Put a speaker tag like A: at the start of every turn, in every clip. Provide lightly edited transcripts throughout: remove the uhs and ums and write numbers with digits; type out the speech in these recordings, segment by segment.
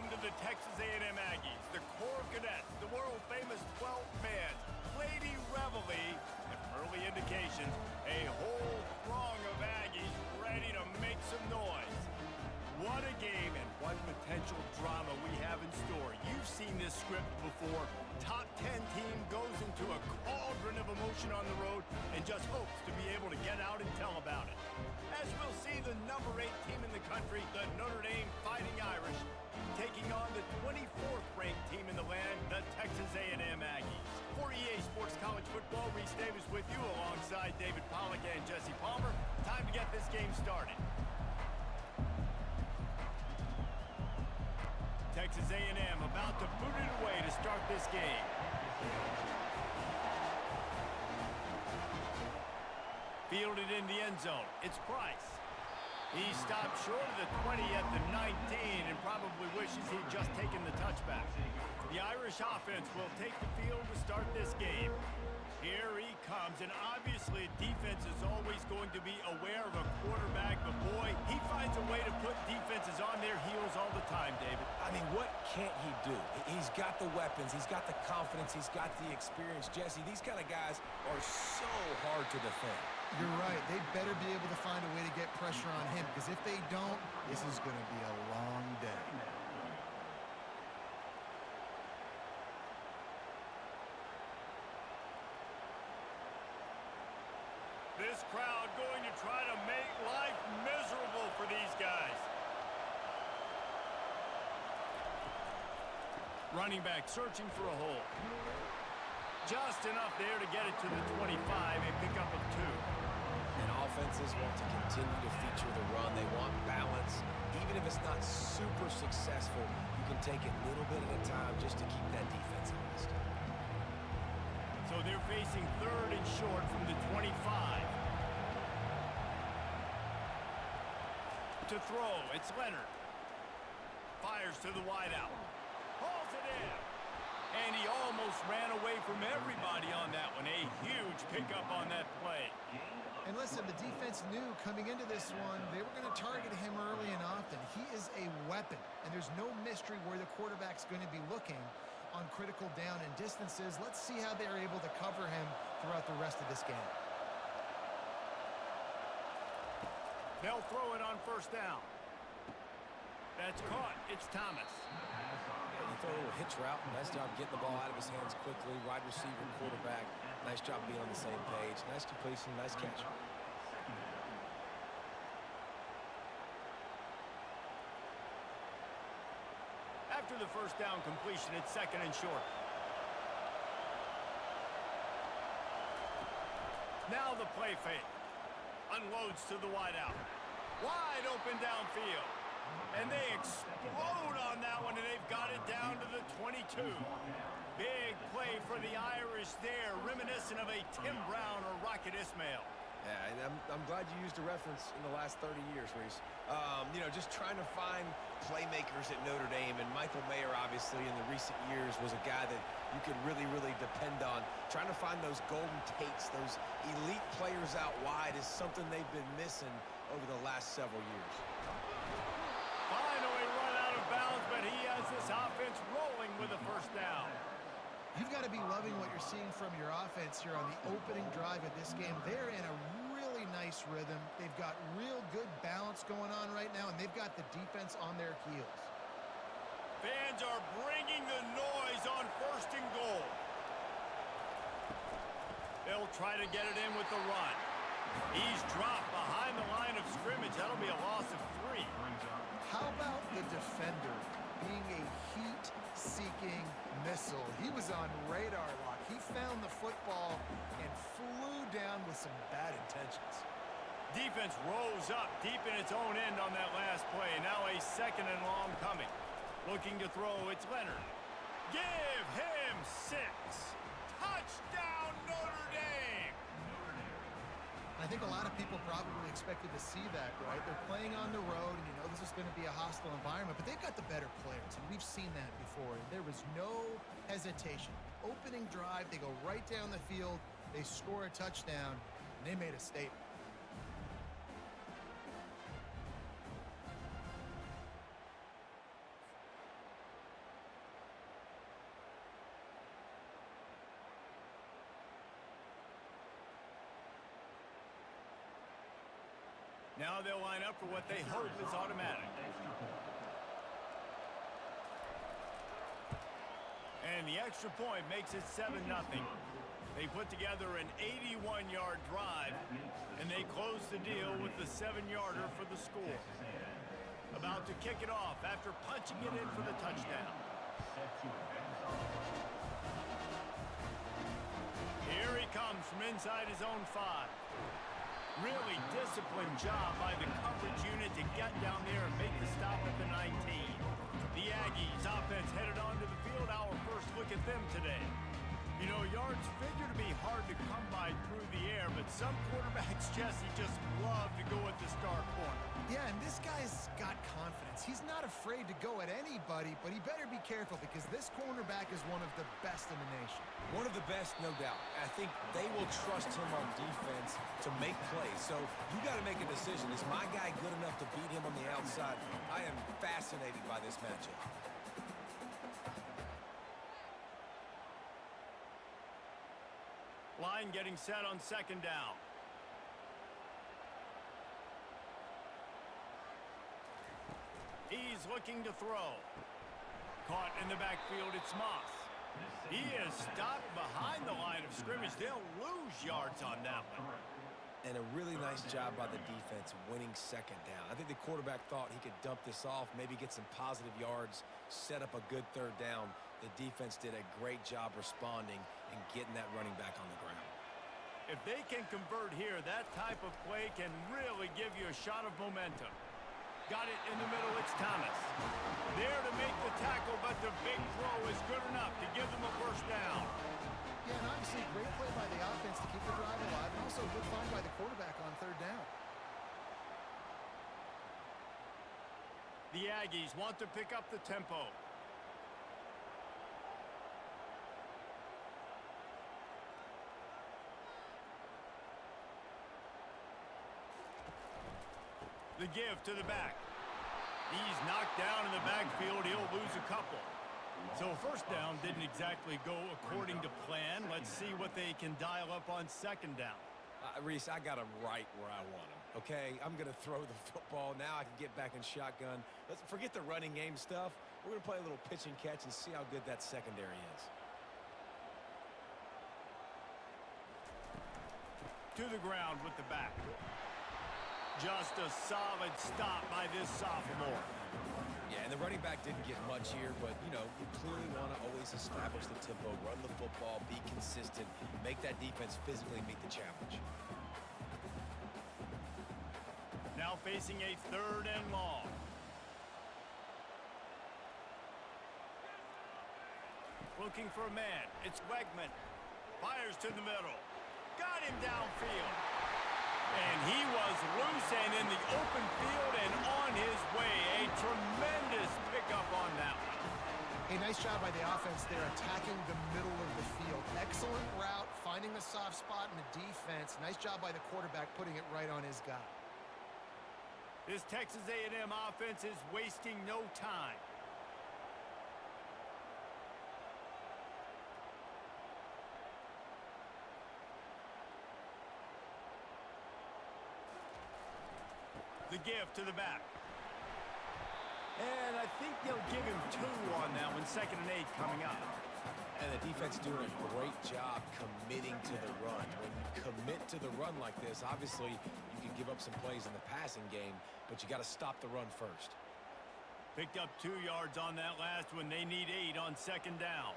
A: Welcome to the Texas A&M Aggies, the Corps of Cadets, the world-famous 12th man, Lady Reveille, and from early indications, a whole throng of Aggies ready to make some noise. What a game and what potential drama we have in store. You've seen this script before. Top 10 team goes into a cauldron of emotion on the road and just hopes to be able to get out and tell about it. As we'll see the number 8 team in the country, the Notre Dame Fighting Irish, taking on the 24th ranked team in the land, the Texas A&M Aggies. For EA Sports College Football, Reese Davis with you alongside David Pollack and Jesse Palmer. Time to get this game started. Texas A&M about to boot it away to start this game. Fielded in the end zone. It's Price. He stopped short of the 20 at the 19 and probably wishes he'd just taken the touchback. The Irish offense will take the field to start this game. Here he comes, and obviously defense is always going to be aware of a quarterback, but boy, he finds a way to put defenses on their heels all the time, David.
B: I mean, what can't he do? He's got the weapons, he's got the confidence, he's got the experience. Jesse, these kind of guys are so hard to defend.
C: You're right. They better be able to find a way to get pressure on him, because if they don't, this is going to be a long day.
A: This crowd going to try to make life miserable for these guys. Running back searching for a hole. Just enough there to get it to the 25, a pickup of 2.
B: And offenses want to continue to feature the run. They want balance. Even if it's not super successful, you can take it little bit at a time just to keep that defense honest.
A: So they're facing 3rd and short from the 25. To throw, it's Leonard. Fires to the wideout. Hauls it in. And he almost ran away from everybody on that one. A huge pickup on that play.
C: And listen, the defense knew coming into this one, they were going to target him early and often. He is a weapon, and there's no mystery where the quarterback's going to be looking on critical down and distances. Let's see how they're able to cover him throughout the rest of this game.
A: They'll throw it on 1st down. That's caught. It's Thomas.
B: He threw a little hitch route. Nice job getting the ball out of his hands quickly. Wide receiver, quarterback. Nice job being on the same page. Nice completion, nice catch.
A: After the 1st down completion, it's 2nd and short. Now the play fake. Unloads to the wideout. Wide open downfield. And they explode on that one, and they've got it down to the 22. Big play for the Irish there, reminiscent of a Tim Brown or Rocket Ismail.
B: Yeah, and I'm glad you used a reference in the last 30 years, Reese. You know, just trying to find playmakers at Notre Dame, and Michael Mayer, obviously, in the recent years was a guy that you could really, really depend on. Trying to find those golden takes, those elite players out wide is something they've been missing over the last several years.
A: Finally run out of bounds, but he has this offense rolling with a 1st down.
C: You've got to be loving what you're seeing from your offense here on the opening drive of this game. They're in a really nice rhythm. They've got real good balance going on right now, and they've got the defense on their heels.
A: Fans are bringing the noise on 1st and goal. They'll try to get it in with the run. He's dropped behind the line of scrimmage. That'll be a loss of 3.
C: How about the defender being a heat-seeking missile? He was on radar lock. He found the football and flew down with some bad intentions.
A: Defense rose up deep in its own end on that last play. Now a 2nd and long coming. Looking to throw, it's Leonard. Give him 6. Touchdown, Notre Dame!
C: I think a lot of people probably expected to see that, right? They're playing on the road, and you know this is going to be a hostile environment, but they've got the better players, and we've seen that before. There was no hesitation. Opening drive, they go right down the field, they score a touchdown, and they made a statement.
A: Now they'll line up for what they hope is automatic. And the extra point makes it 7-0. They put together an 81-yard drive, and they close the deal with the 7-yarder for the score. About to kick it off after punching it in for the touchdown. Here he comes from inside his own 5. Really disciplined job by the coverage unit to get down there and make the stop at the 19. The Aggies offense headed onto the field. Our first look at them today. You know, yards figure to be hard to come by through the air, but some quarterbacks, Jesse, just love to go at the star corner.
C: Yeah, and this guy's got confidence. He's not afraid to go at anybody, but he better be careful because this cornerback is one of the best in the nation.
B: One of the best, no doubt. I think they will trust him on defense to make plays. So you got to make a decision. Is my guy good enough to beat him on the outside? I am fascinated by this matchup.
A: Line getting set on 2nd down. He's looking to throw. Caught in the backfield, it's Moss. He is stopped behind the line of scrimmage. They'll lose yards on that one.
B: And a really nice job by the defense winning 2nd down. I think the quarterback thought he could dump this off, maybe get some positive yards, set up a good 3rd down. The defense did a great job responding and getting that running back on the ground.
A: If they can convert here, that type of play can really give you a shot of momentum. Got it in the middle, it's Thomas. There to make the tackle, but the big throw is good enough to give them a 1st down.
C: Yeah, and obviously great play by the offense to keep the drive alive, and also a good find by the quarterback on 3rd down.
A: The Aggies want to pick up the tempo. The give to the back. He's knocked down in the backfield. He'll lose a couple. So 1st down didn't exactly go according to plan. Let's see what they can dial up on 2nd down.
B: Reese, I got him right where I want him, okay? I'm going to throw the football. Now I can get back in shotgun. Let's forget the running game stuff. We're going to play a little pitch and catch and see how good that secondary is.
A: To the ground with the back. Just a solid stop by this sophomore.
B: Yeah, and the running back didn't get much here, but, you know, you clearly want to always establish the tempo, run the football, be consistent, make that defense physically meet the challenge.
A: Now facing a 3rd and long. Looking for a man. It's Wegman. Fires to the middle. Got him downfield. And he was loose and in the open field and on his way. A tremendous pickup on that one.
C: A nice job by the offense there, attacking the middle of the field. Excellent route, finding the soft spot in the defense. Nice job by the quarterback putting it right on his guy.
A: This Texas A&M offense is wasting no time. The give to the back. And I think they'll give him 2 on that one. 2nd and 8 coming up.
B: And the defense doing a great job committing to the run. When you commit to the run like this, obviously you can give up some plays in the passing game, but you got to stop the run first.
A: Picked up 2 yards on that last one. They need 8 on 2nd down.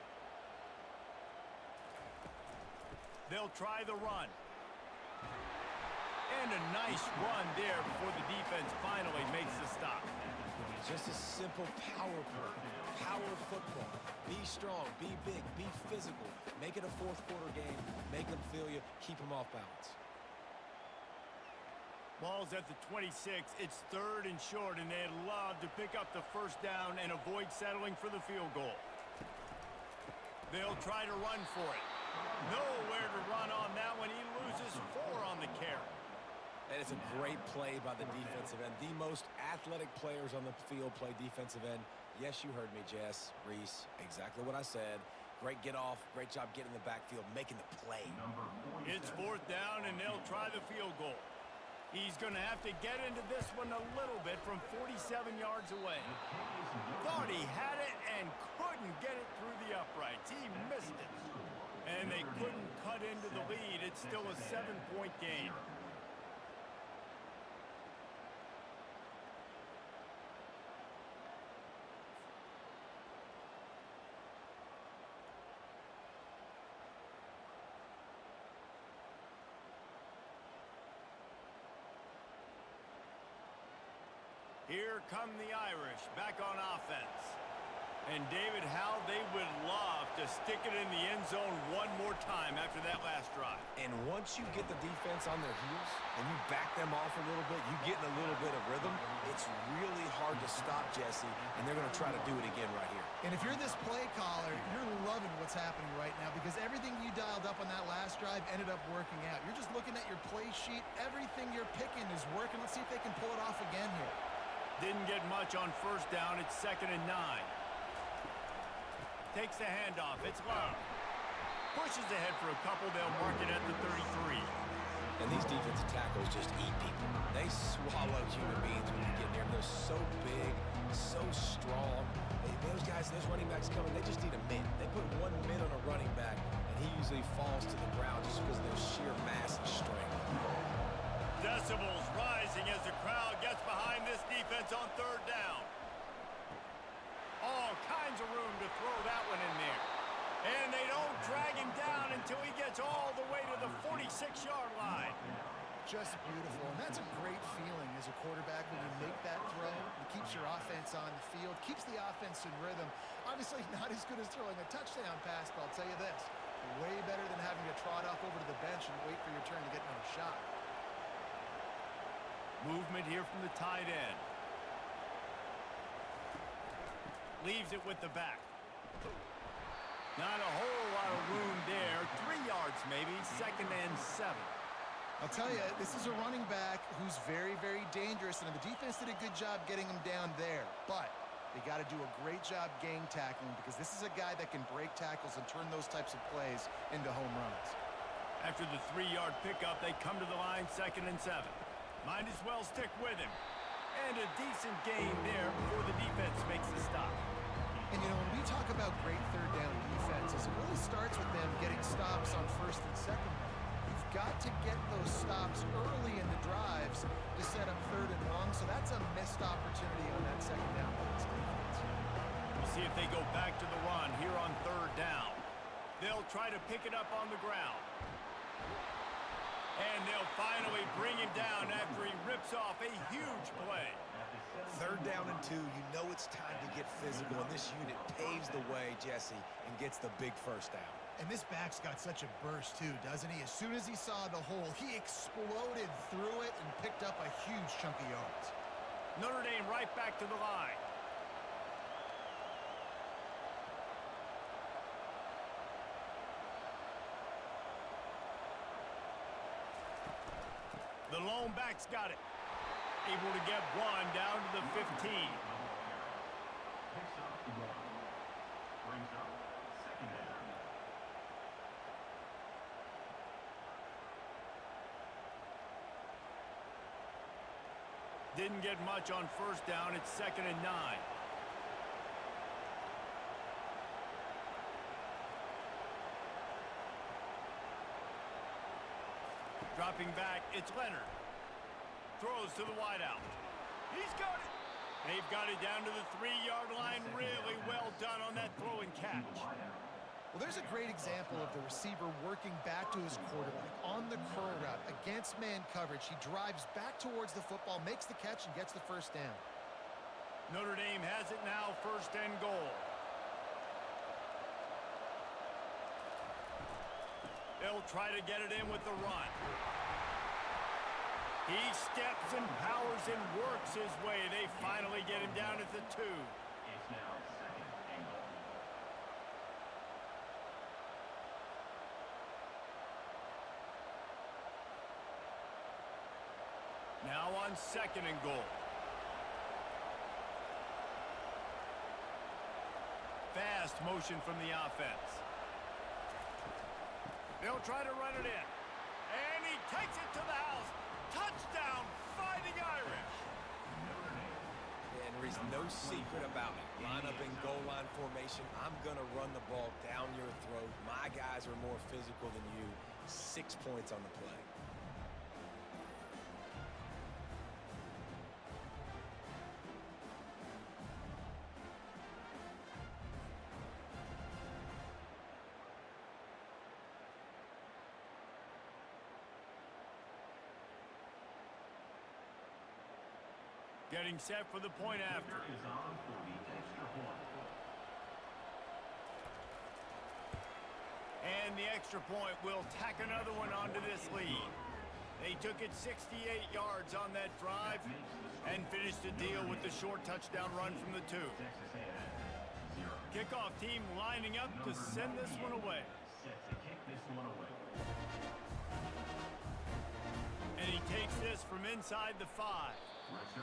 A: They'll try the run. And a nice run there before the defense finally makes the stop.
B: Just a simple power play. Power football. Be strong, be big, be physical. Make it a 4th quarter game. Make them feel you. Keep them off balance.
A: Ball's at the 26. It's 3rd and short, and they'd love to pick up the 1st down and avoid settling for the field goal. They'll try to run for it. Nowhere to run on that one. He loses 4 on the carry.
B: And it's a great play by the defensive end. The most athletic players on the field play defensive end. Yes, you heard me, Jess, Reese. Exactly what I said. Great get off. Great job getting in the backfield, making the play.
A: It's 4th down, and they'll try the field goal. He's going to have to get into this one a little bit from 47 yards away. Thought he had it and couldn't get it through the uprights. He missed it. And they couldn't cut into the lead. It's still a 7-point game. Here come the Irish back on offense. And David, how they would love to stick it in the end zone one more time after that last drive.
B: And once you get the defense on their heels and you back them off a little bit, you get in a little bit of rhythm, it's really hard to stop, Jesse, and they're going to try to do it again right here.
C: And if you're this play caller, you're loving what's happening right now because everything you dialed up on that last drive ended up working out. You're just looking at your play sheet. Everything you're picking is working. Let's see if they can pull it off again here.
A: Didn't get much on first down. It's 2nd and 9. Takes the handoff. It's Love. Pushes ahead for a couple. They'll mark it at the 33.
B: And these defensive tackles just eat people. They swallow human beings when you get near them. They're so big, so strong. Those guys, those running backs coming, they just need a mid. They put 1 mid on a running back, and he usually falls to the ground just because of their sheer mass and strength.
A: Decibels rising as the crowd gets behind this defense on 3rd down. All kinds of room to throw that one in there. And they don't drag him down until he gets all the way to the 46-yard line.
C: Just beautiful. And that's a great feeling as a quarterback when you make that throw. It keeps your offense on the field, keeps the offense in rhythm. Obviously not as good as throwing a touchdown pass, but I'll tell you this, way better than having to trot off over to the bench and wait for your turn to get another shot.
A: Movement here from the tight end. Leaves it with the back. Not a whole lot of room there. 3 yards maybe. 2nd and 7.
C: I'll tell you, this is a running back who's very, very dangerous, and the defense did a good job getting him down there. But they got to do a great job gang tackling because this is a guy that can break tackles and turn those types of plays into home runs.
A: After the 3-yard pickup, they come to the line 2nd and 7. Might as well stick with him. And a decent gain there before the defense makes the stop.
C: And, you know, when we talk about great 3rd down defenses, it really starts with them getting stops on 1st and 2nd. You've got to get those stops early in the drives to set up 3rd and long, so that's a missed opportunity on that 2nd down by this defense.
A: We'll see if they go back to the run here on 3rd down. They'll try to pick it up on the ground. And they'll finally bring him down after he rips off a huge play.
B: 3rd down and 2, you know it's time to get physical, and this unit paves the way, Jesse, and gets the big 1st down.
C: And this back's got such a burst, too, doesn't he? As soon as he saw the hole, he exploded through it and picked up a huge chunk of yards.
A: Notre Dame right back to the line. The lone back's got it. Able to get one down to the 15. Didn't get much on 1st down. It's 2nd and 9. Dropping back, it's Leonard. Throws to the wideout. He's got it. They've got it down to the 3-yard line. Really well done on that throw and catch.
C: Well, there's a great example of the receiver working back to his quarterback on the curl route against man coverage. He drives back towards the football, makes the catch, and gets the 1st down.
A: Notre Dame has it now, 1st and goal. They'll try to get it in with the run. He steps and powers and works his way. They finally get him down at the 2.
D: It's now 2nd and goal.
A: Now on 2nd and goal. Fast motion from the offense. They'll try to run it in. And he takes it to the house. Touchdown,
B: Reese, no secret about it. Line up in goal line formation. I'm going to run the ball down your throat. My guys are more physical than you. 6 points on the play.
A: Getting set for the point after.
D: Is on for the extra point.
A: And the extra point will tack another one onto this lead. They took it 68 yards on that drive and finished the deal with the short touchdown run from the 2.
D: Texas A&M 0.
A: Kickoff team lining up to send this one away.
D: Set to kick this one away.
A: And he takes this from inside the 5.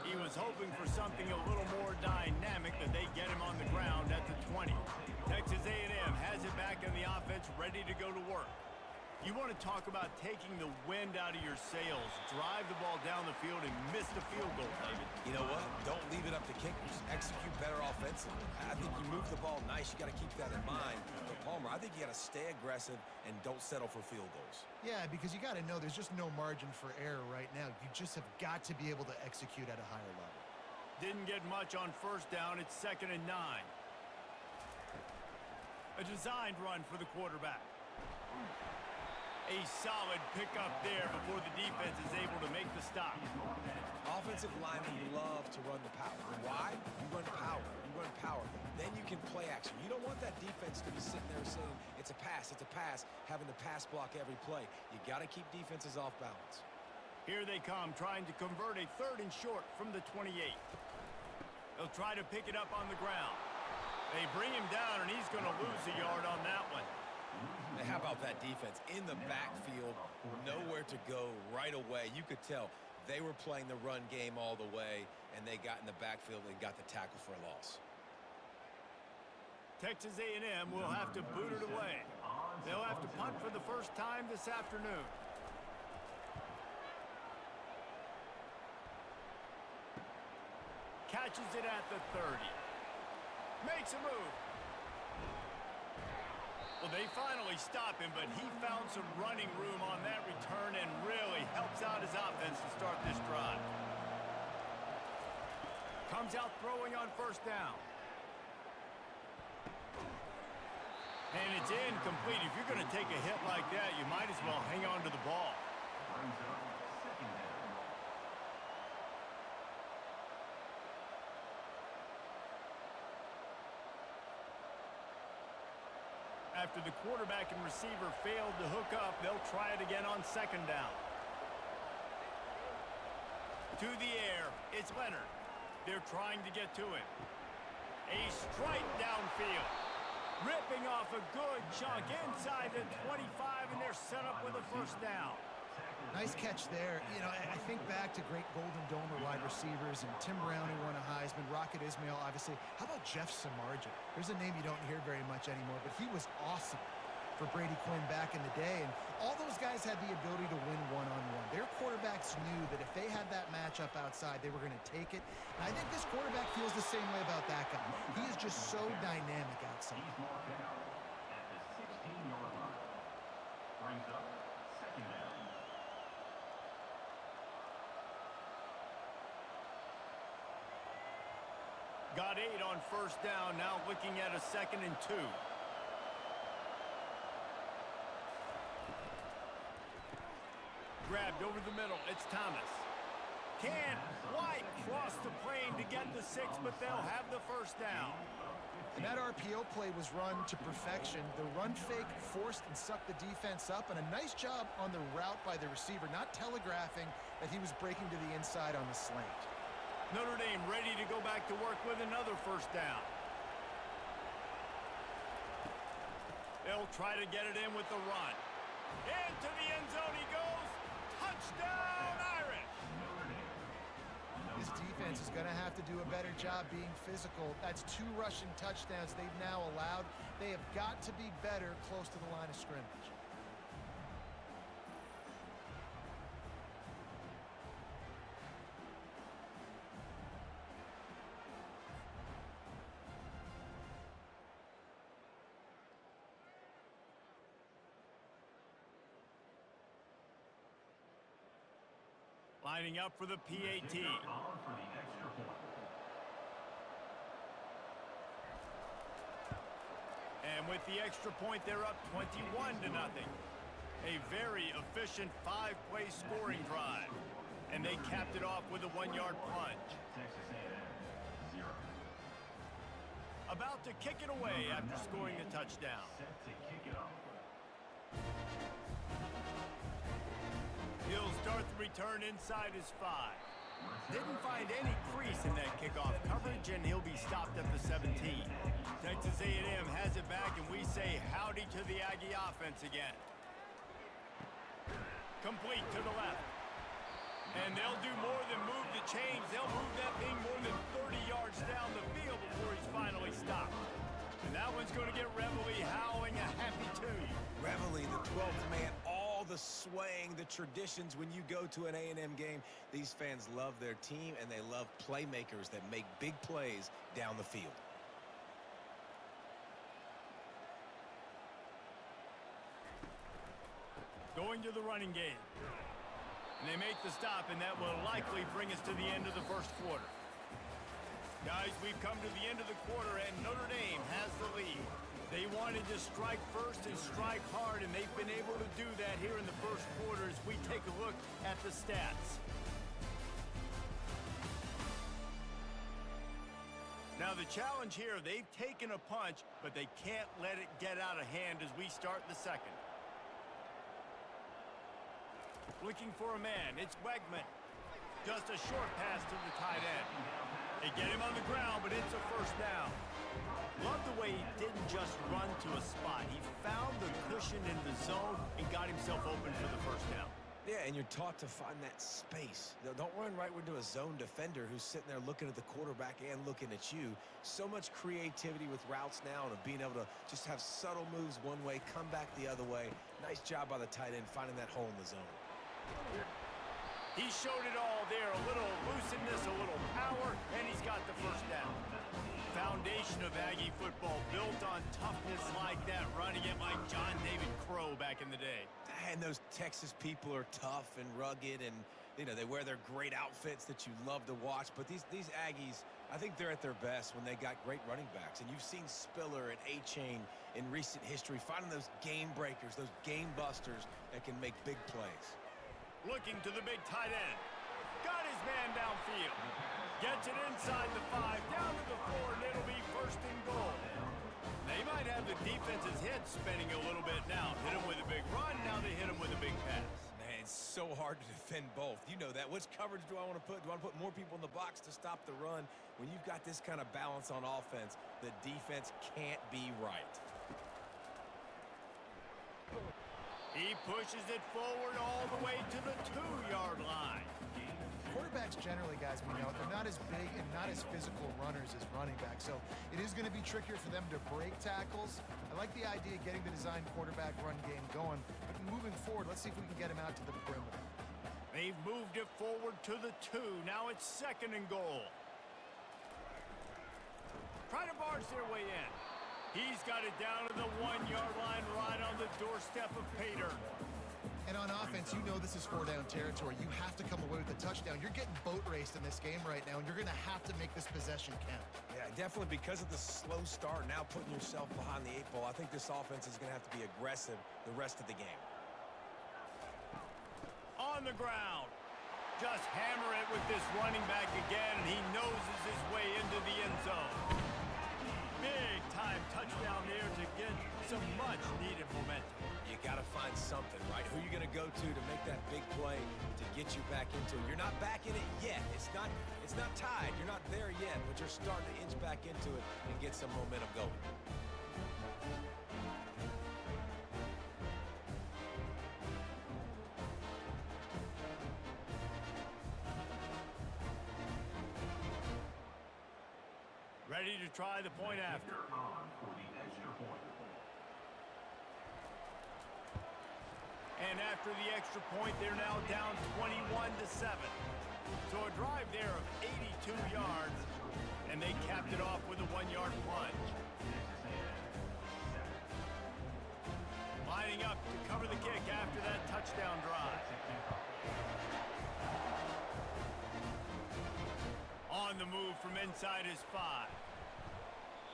A: He was hoping for something a little more dynamic, that they get him on the ground at the 20. Texas A&M has it back in the offense, ready to go to work. You want to talk about taking the wind out of your sails. Drive the ball down the field and miss the field goal, David.
B: You know what? Don't leave it up to kickers. Execute better offensively. I think you move the ball nice. You got to keep that in mind. But Palmer, I think you got to stay aggressive and don't settle for field goals.
C: Yeah, because you got to know there's just no margin for error right now. You just have got to be able to execute at a higher level.
A: Didn't get much on first down. It's 2nd and 9. A designed run for the quarterback. A solid pickup there before the defense is able to make the stop.
B: Offensive linemen love to run the power. Why? You run power. You run power. Then you can play action. You don't want that defense to be sitting there saying, it's a pass, having to pass block every play. You got to keep defenses off balance.
A: Here they come, trying to convert a 3rd and short from the 28. They'll try to pick it up on the ground. They bring him down, and he's going to lose a yard on that one.
B: And how about that defense? In the backfield, nowhere to go right away. You could tell they were playing the run game all the way, and they got in the backfield and got the tackle for a loss.
A: Texas A&M will have to boot it away. They'll have to punt for the first time this afternoon. Catches it at the 30. Makes a move. Well, they finally stop him, but he found some running room on that return and really helps out his offense to start this drive. Comes out throwing on first down. And it's incomplete. If you're going to take a hit like that, you might as well hang on to the ball.
D: Brings up 2nd down.
A: After the quarterback and receiver failed to hook up, they'll try it again on 2nd down. To the air, it's Leonard. They're trying to get to him. A strike downfield. Ripping off a good chunk inside the 25, and they're set up with a first down.
C: Nice catch there. You know, I think back to great Golden Domer wide receivers, and Tim Brown, who won a Heisman, Rocket Ismail, obviously. How about Jeff Samardzija? There's a name you don't hear very much anymore, but he was awesome for Brady Quinn back in the day, and all those guys had the ability to win one-on-one. Their quarterbacks knew that if they had that matchup outside, they were going to take it. And I think this quarterback feels the same way about that guy. He is just so dynamic outside.
D: He's marked out at the 16-yard line. Brings up 2nd down.
A: Got 8 on first down, now looking at a 2nd and 2. Grabbed over the middle, it's Thomas. Can't quite cross the plane to get the 6, but they'll have the first down.
C: And that RPO play was run to perfection. The run fake forced and sucked the defense up, and a nice job on the route by the receiver, not telegraphing that he was breaking to the inside on the slant.
A: Notre Dame ready to go back to work with another first down. They'll try to get it in with the run. Into the end zone he goes. Touchdown, Irish!
C: This defense is going to have to do a better job being physical. That's 2 rushing touchdowns they've now allowed. They have got to be better close to the line of scrimmage.
A: Lining up for the PAT.
D: Kicker on for the extra point.
A: And with the extra point, they're up 21-0. A very efficient 5-play scoring drive. And they capped it off with a 1-yard plunge.
D: Texas A&M, 0.
A: About to kick it away after scoring the touchdown.
D: Set to kick it off.
A: He'll start the return inside his 5. Didn't find any crease in that kickoff coverage, and he'll be stopped at the 17. Texas A&M has it back, and we say howdy to the Aggie offense again. Complete to the left. And they'll do more than move the chains. They'll move that thing more than 30 yards down the field before he's finally stopped. And that one's going to get Reveille howling a happy tune.
B: Reveille, the 12th man, all the swaying, the traditions when you go to an A&M game. These fans love their team, and they love playmakers that make big plays down the field.
A: Going to the running game. And they make the stop, and that will likely bring us to the end of the first quarter. Guys, we've come to the end of the quarter, and Notre Dame has the lead. They wanted to strike first and strike hard, and they've been able to do that here in the first quarter as we take a look at the stats. Now, the challenge here, they've taken a punch, but they can't let it get out of hand as we start the second. Looking for a man, it's Wegman. Just a short pass to the tight end. They get him on the ground, but it's a first down. Love the way he didn't just run to a spot. He found the cushion in the zone and got himself open for the first down.
B: Yeah, and you're taught to find that space. Don't run right into a zone defender who's sitting there looking at the quarterback and looking at you. So much creativity with routes now and of being able to just have subtle moves one way, come back the other way. Nice job by the tight end finding that hole in the zone.
A: He showed it all there, a little looseness, a little power, and he's got the first down. Foundation of Aggie football built on toughness like that, running it like John David Crow back in the day.
B: And those Texas people are tough and rugged, and you know they wear their great outfits that you love to watch. But these Aggies, I think they're at their best when they got great running backs. And you've seen Spiller and A-Chain in recent history finding those game breakers, those game busters that can make big plays.
A: Looking to the big tight end. Got his man downfield. Gets it inside the 5, down to the 4, and it'll be first and goal. They might have the defense's head spinning a little bit now. Hit him with a big run, now they hit him with a big pass.
B: Man, it's so hard to defend both. You know that. Which coverage do I want to put? Do I want to put more people in the box to stop the run? When you've got this kind of balance on offense, the defense can't be right.
A: He pushes it forward all the way to the 2-yard line.
C: Quarterbacks generally, guys, we know, they're not as big and not as physical runners as running backs, so it is going to be trickier for them to break tackles. I like the idea of getting the design quarterback run game going, but moving forward, let's see if we can get him out to the perimeter.
A: They've moved it forward to the 2. Now it's second and goal. Try to barge their way in. He's got it down to the 1-yard line right on the doorstep of Pater.
C: And on offense, you know this is 4-down territory. You have to come away with a touchdown. You're getting boat raced in this game right now, and you're going to have to make this possession count.
B: Yeah, definitely because of the slow start, now putting yourself behind the 8 ball, I think this offense is going to have to be aggressive the rest of the game.
A: On the ground. Just hammer it with this running back again, and he noses his way into the end zone. Big-time touchdown there to get some much-needed momentum.
B: You got to find something, right? Who are you going to go to make that big play to get you back into it? You're not back in it yet. It's not tied. You're not there yet, but you're starting to inch back into it and get some momentum going.
A: Ready to try the point after.
D: On for the extra point.
A: And after the extra point, they're now down 21-7. So a drive there of 82 yards, and they capped it off with a 1-yard plunge. Lining up to cover the kick after that touchdown drive. inside his 5.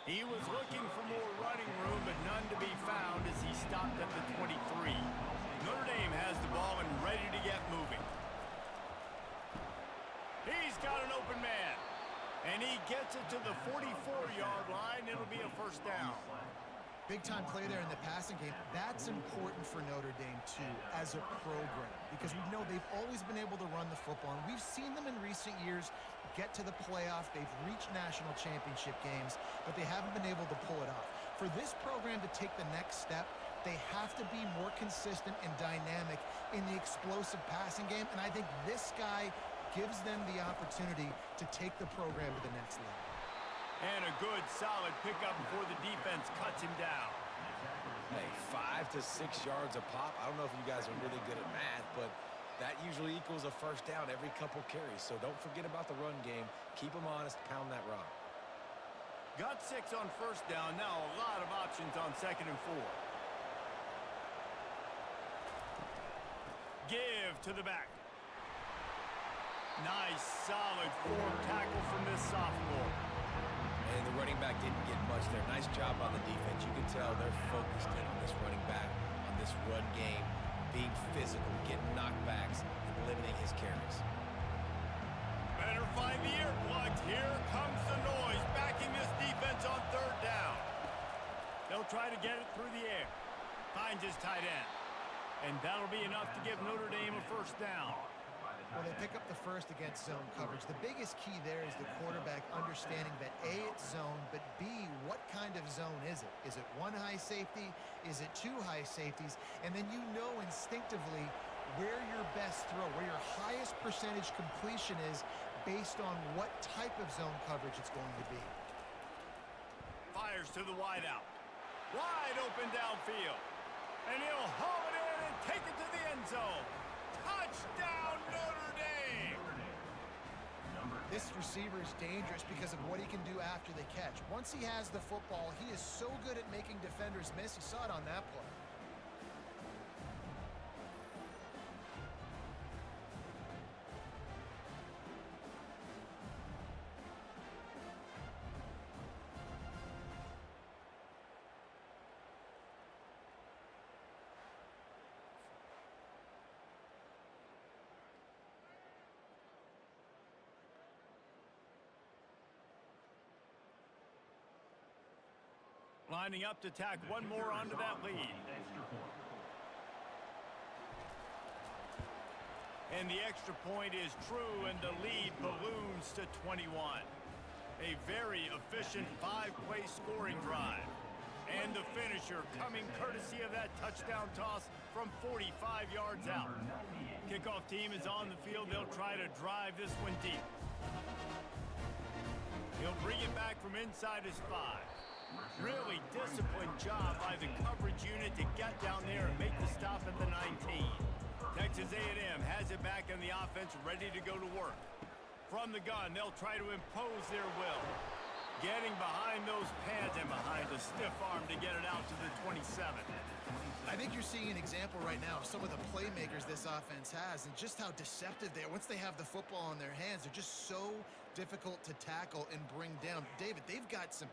A: He was looking for more running room, but none to be found as he stopped at the 23. Notre Dame has the ball and ready to get moving. He's got an open man. And he gets it to the 44-yard line. It'll be a first down.
C: Big-time play there in the passing game. That's important for Notre Dame, too, as a program. Because we know they've always been able to run the football. And we've seen them in recent years get to the playoff. They've reached national championship games, but they haven't been able to pull it off. For this program to take the next step, they have to be more consistent and dynamic in the explosive passing game. And I think this guy gives them the opportunity to take the program to the next level.
A: And a good, solid pickup before the defense cuts him down.
B: Hey, 5 to 6 yards a pop. I don't know if you guys are really good at math, but that usually equals a first down every couple carries. So don't forget about the run game. Keep them honest. Pound that rock.
A: Got 6 on first down. Now a lot of options on 2nd and 4. Give to the back. Nice, solid form tackle from this sophomore.
B: And the running back didn't get much there. Nice job on the defense. You can tell they're focused in on this running back, on this run game, being physical, getting knockbacks, and limiting his carries.
A: Better find the earplugs. Here comes the noise, backing this defense on 3rd down. They'll try to get it through the air. Finds his tight end. And that'll be enough to give Notre Dame a first down.
C: Well, they pick up the first against zone coverage. The biggest key there is the quarterback understanding that A, it's zone, but B, what kind of zone is it? Is it 1 high safety? Is it 2 high safeties? And then you know instinctively where your best throw, where your highest percentage completion is based on what type of zone coverage it's going to be.
A: Fires to the wideout. Wide open downfield. And he'll haul it in and take it to the end zone. Touchdown, Notre Dame!
C: This receiver is dangerous because of what he can do after the catch. Once he has the football, he is so good at making defenders miss. You saw it on that play.
A: Lining up to tack one more onto that lead. And the extra point is true, and the lead balloons to 21. A very efficient 5-play scoring drive. And the finisher coming courtesy of that touchdown toss from 45 yards out. Kickoff team is on the field. They'll try to drive this one deep. He'll bring it back from inside his 5. Really disciplined job by the coverage unit to get down there and make the stop at the 19. Texas A&M has it back in the offense, ready to go to work. From the gun, they'll try to impose their will. Getting behind those pads and behind a stiff arm to get it out to the 27.
C: I think you're seeing an example right now of some of the playmakers this offense has and just how deceptive they are. Once they have the football in their hands, they're just so difficult to tackle and bring down. David, they've got some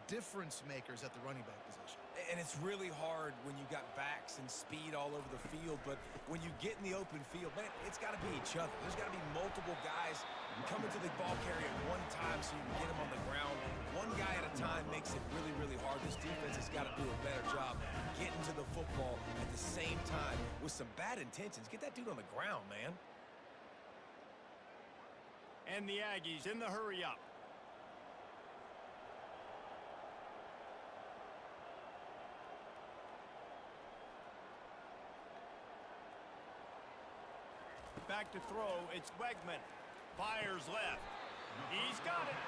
C: difference makers at the running back position.
B: And it's really hard when you got backs and speed all over the field, but when you get in the open field, man, it's got to be each other. There's got to be multiple guys coming to the ball carrier at one time so you can get him on the ground. One guy at a time makes it really, really hard. This defense has got to do a better job getting to the football at the same time with some bad intentions. Get that dude on the ground, man.
A: And the Aggies in the hurry up. Back to throw, it's Wegman. Fires left. He's got it.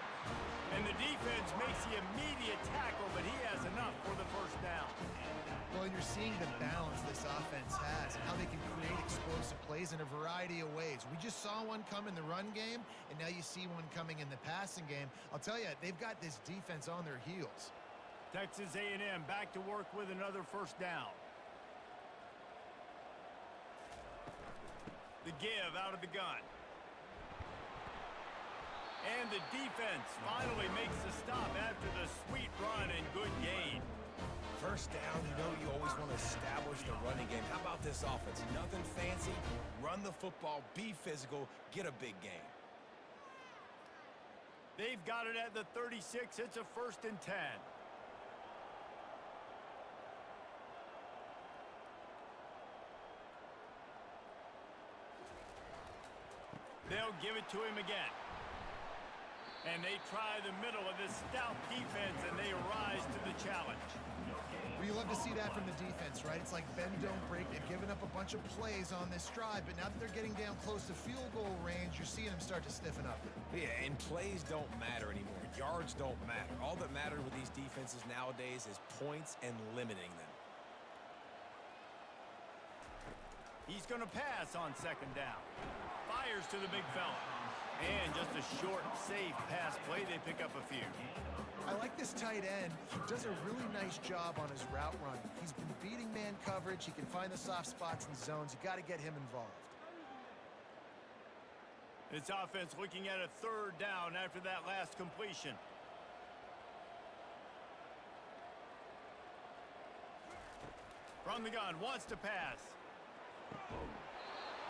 A: And the defense makes the immediate tackle, but he has enough for the first down.
C: Well, you're seeing the balance this offense has and how they can create explosive plays in a variety of ways. We just saw one come in the run game, and now you see one coming in the passing game. I'll tell you, they've got this defense on their heels.
A: Texas A&M back to work with another first down. The give out of the gun. And the defense finally makes the stop after the sweet run and good gain.
B: First down, you always want to establish the running game. How about this offense? Nothing fancy. Run the football, be physical, get a big gain.
A: They've got it at the 36. It's a 1st and 10. They'll give it to him again. And they try the middle of this stout defense, and they rise to the challenge.
C: Well, you love to see that from the defense, right? It's like bend, don't break. They've given up a bunch of plays on this drive, but now that they're getting down close to field goal range, you're seeing them start to stiffen up.
B: Yeah, and plays don't matter anymore. Yards don't matter. All that matters with these defenses nowadays is points and limiting them.
A: He's going to pass on 2nd down. Fires to the big fella. And just a short, safe pass play. They pick up a few.
C: I like this tight end. He does a really nice job on his route running. He's been beating man coverage. He can find the soft spots and zones. You got to get him involved.
A: This offense looking at a 3rd down after that last completion. From the gun, wants to pass.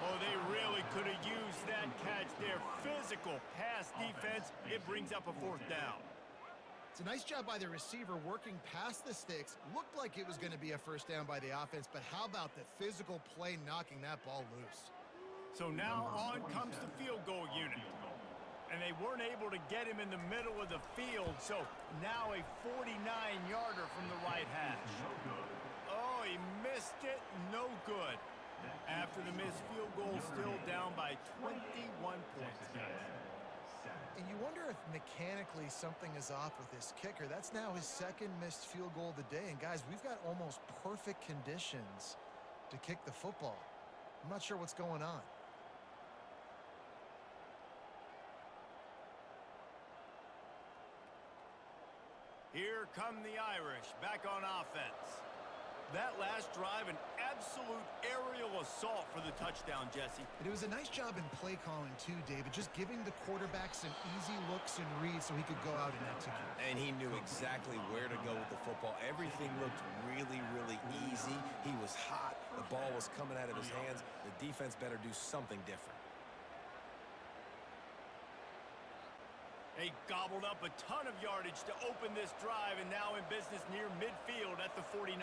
A: Oh, they really could have used that catch there. Physical pass defense. It brings up a 4th down.
C: It's a nice job by the receiver working past the sticks. Looked like it was going to be a 1st down by the offense, but how about the physical play knocking that ball loose?
A: So now on comes the field goal unit. And they weren't able to get him in the middle of the field, so now a 49-yarder from the right hash. Oh, he missed it. No good. After the missed field goal, still down by 21 points.
C: And you wonder if mechanically something is off with this kicker. That's now his 2nd missed field goal of the day. And guys, we've got almost perfect conditions to kick the football. I'm not sure what's going on.
A: Here come the Irish back on offense. That last drive, an absolute aerial assault for the touchdown, Jesse.
C: And it was a nice job in play calling too, David, just giving the quarterback some easy looks and reads so he could go out and execute.
B: And he knew exactly where to go with the football. Everything looked really, really easy. He was hot. The ball was coming out of his hands. The defense better do something different.
A: They gobbled up a ton of yardage to open this drive, and now in business near midfield at the 49.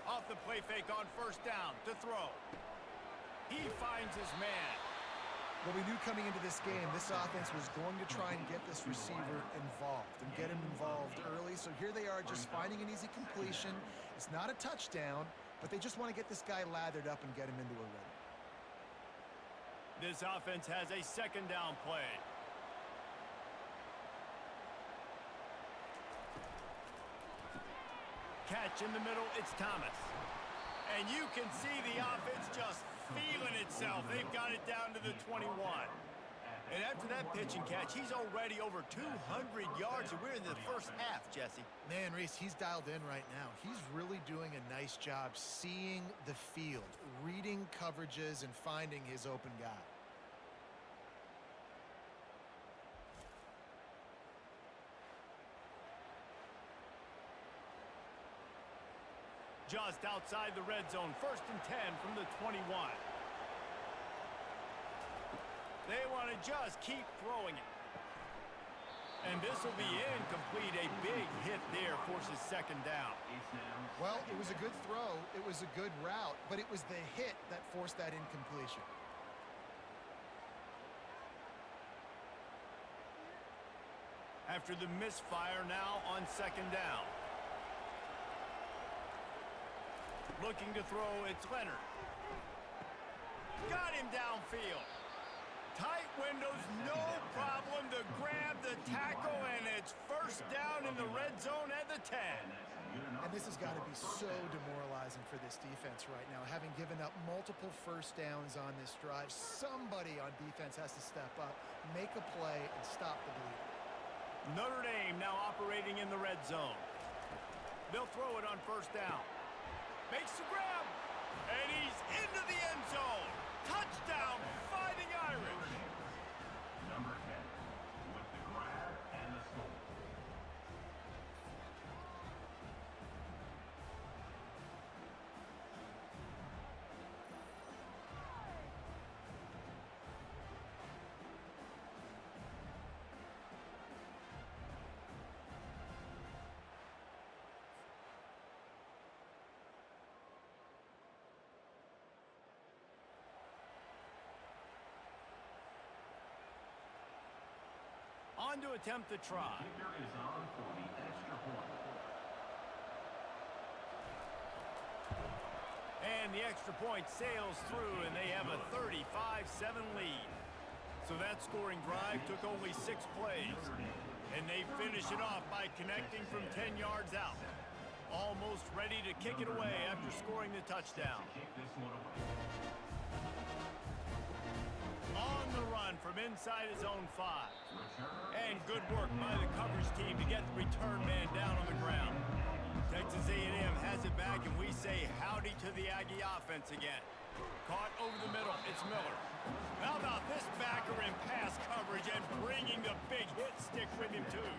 A: Off the play fake on 1st down to throw. He finds his man.
C: Well, we knew coming into this game, this offense was going to try and get this receiver involved and get him involved early. So here they are just finding an easy completion. It's not a touchdown, but they just want to get this guy lathered up and get him into a run.
A: This offense has a 2nd down play. Catch in the middle, it's Thomas. And you can see the offense just feeling itself. They've got it down to the 21. And after that pitch and catch, he's already over 200 yards, and we're in the 1st half, Jesse.
C: Man, Reese, he's dialed in right now. He's really doing a nice job seeing the field, reading coverages, and finding his open guy.
A: Just outside the red zone, 1st and 10 from the 21. They want to just keep throwing it. And this will be incomplete. A big hit there forces 2nd down.
C: Well, it was a good throw. It was a good route, but it was the hit that forced that incompletion.
A: After the misfire, now on 2nd down. Looking to throw, it's Leonard. Got him downfield. Tight windows, no problem to grab the tackle, and it's 1st down in the red zone at the 10.
C: And this has got to be so demoralizing for this defense right now, having given up multiple 1st downs on this drive. Somebody on defense has to step up, make a play, and stop the bleeding.
A: Notre Dame now operating in the red zone. They'll throw it on 1st down. Makes the grab, and he's into the end zone. Touchdown, Fighting Irish.
D: Number 10.
A: on to attempt the try.
D: Kicker is on for the extra point.
A: And the extra point sails through, and they have a 35-7 lead. So that scoring drive took only 6 plays. And they finish it off by connecting from 10 yards out. Almost ready to kick it away after scoring the touchdown.
D: Kick this one away.
A: On the run from inside his own 5. And good work by the coverage team to get the return man down on the ground. Texas A&M has it back, and we say howdy to the Aggie offense again. Caught over the middle, it's Miller. How about this backer in pass coverage and bringing the big hit stick with him too?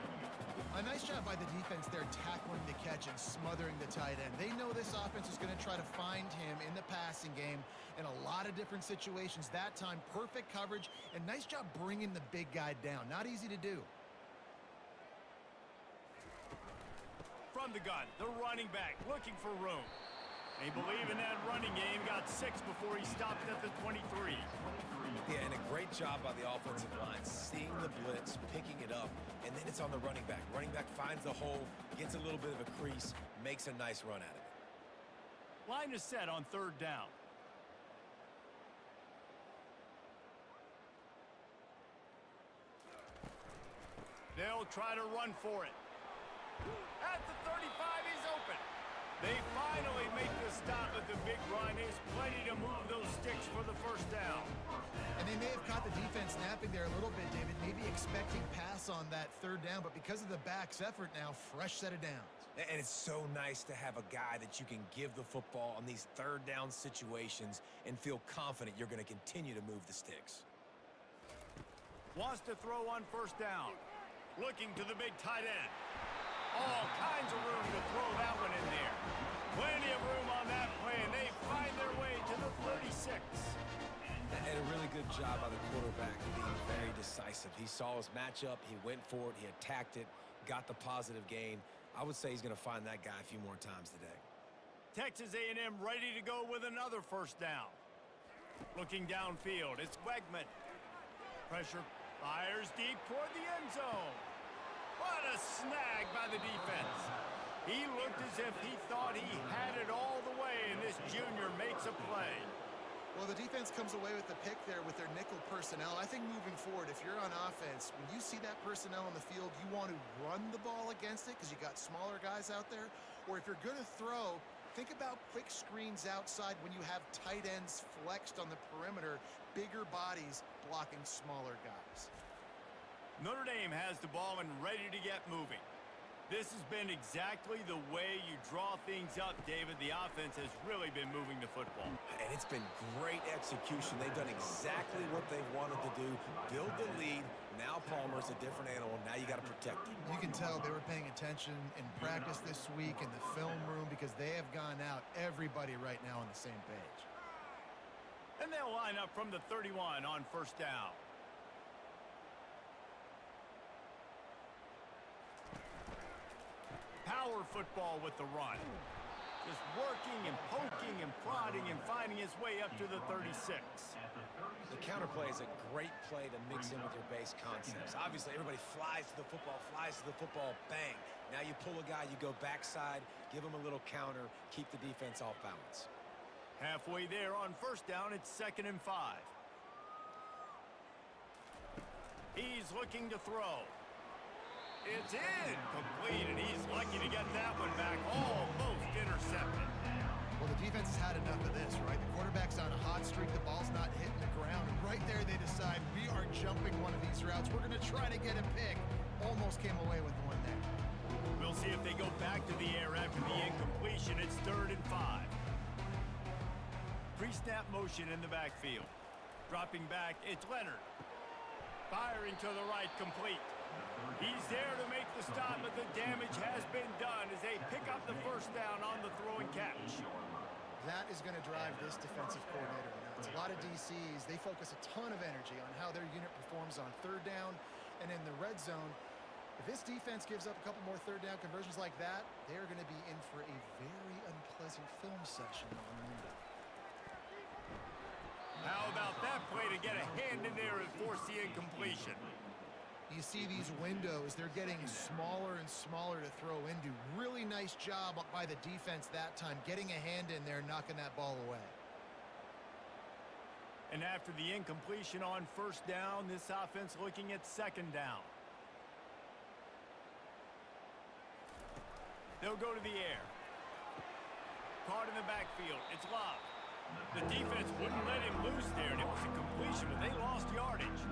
C: A nice job by the defense there tackling the catch and smothering the tight end. They know this offense is going to try to find him in the passing game in a lot of different situations. That time, perfect coverage, and nice job bringing the big guy down. Not easy to do.
A: From the gun, the running back looking for room. They believe in that running game, got 6 before he stopped at the 23.
B: Yeah, and a great job by the offensive line, seeing the blitz, picking it up, and then it's on the running back. Running back finds the hole, gets a little bit of a crease, makes a nice run out of it.
A: Line is set on 3rd down. They'll try to run for it. At the 35, he's open. They finally make the stop at the big run. There's plenty to move those sticks for the 1st down.
C: And they may have caught the defense napping there a little bit, David, maybe expecting pass on that 3rd down, but because of the back's effort now, fresh set of downs.
B: And it's so nice to have a guy that you can give the football on these 3rd down situations and feel confident you're going to continue to move the sticks.
A: Wants to throw on 1st down. Looking to the big tight end. All kinds of room to throw that one in there. Plenty of room on that play, and they find their way to the 36.
B: And a really good job by the quarterback being very decisive. He saw his matchup, he went for it, he attacked it, got the positive gain. I would say he's going to find that guy a few more times today.
A: Texas A&M ready to go with another 1st down. Looking downfield, it's Wegman. Pressure fires deep toward the end zone. What a snag by the defense. He looked as if he thought he had it all the way, and this junior makes a play.
C: Well, the defense comes away with the pick there with their nickel personnel. I think moving forward, if you're on offense, when you see that personnel on the field, you want to run the ball against it because you got smaller guys out there. Or if you're going to throw, think about quick screens outside when you have tight ends flexed on the perimeter, bigger bodies blocking smaller guys.
A: Notre Dame has the ball and ready to get moving. This has been exactly the way you draw things up, David. The offense has really been moving the football.
B: And it's been great execution. They've done exactly what they wanted to do. Build the lead. Now Palmer's a different animal. Now you got to protect him.
C: You can tell they were paying attention in practice this week in the film room because they have gone out, everybody right now on the same page.
A: And they'll line up from the 31 on 1st down. Power football with the run. Just working and poking and prodding and finding his way up to the 36.
B: The counterplay is a great play to mix in with your base concepts. Obviously, everybody flies to the football, bang. Now you pull a guy, you go backside, give him a little counter, keep the defense off balance.
A: Halfway there on 1st down, it's 2nd and 5. He's looking to throw. It's in, complete, and he's lucky to get that one back, almost intercepted.
C: Well, the defense has had enough of this, right? The quarterback's on a hot streak, the ball's not hitting the ground, and right there they decide, we are jumping one of these routes. We're going to try to get a pick. Almost came away with one there.
A: We'll see if they go back to the air after the incompletion. It's 3rd and 5. Pre-snap motion in the backfield. Dropping back, it's Leonard. Firing to the right, complete. He's there to make the stop, but the damage has been done as they pick up the 1st down on the throw and catch.
C: That is going to drive this defensive coordinator nuts. A lot of DCs, they focus a ton of energy on how their unit performs on 3rd down and in the red zone. If this defense gives up a couple more 3rd down conversions like that, they're going to be in for a very unpleasant film session on Monday.
A: How about that play to get a hand in there and force the incompletion?
C: You see these windows, they're getting smaller and smaller to throw into. Really nice job by the defense that time, getting a hand in there, knocking that ball away.
A: And after the incompletion on first down, this offense looking at second down. They'll go to the air. Caught in the backfield. It's Love. The defense wouldn't let him loose there, and it was a completion, but they lost yardage.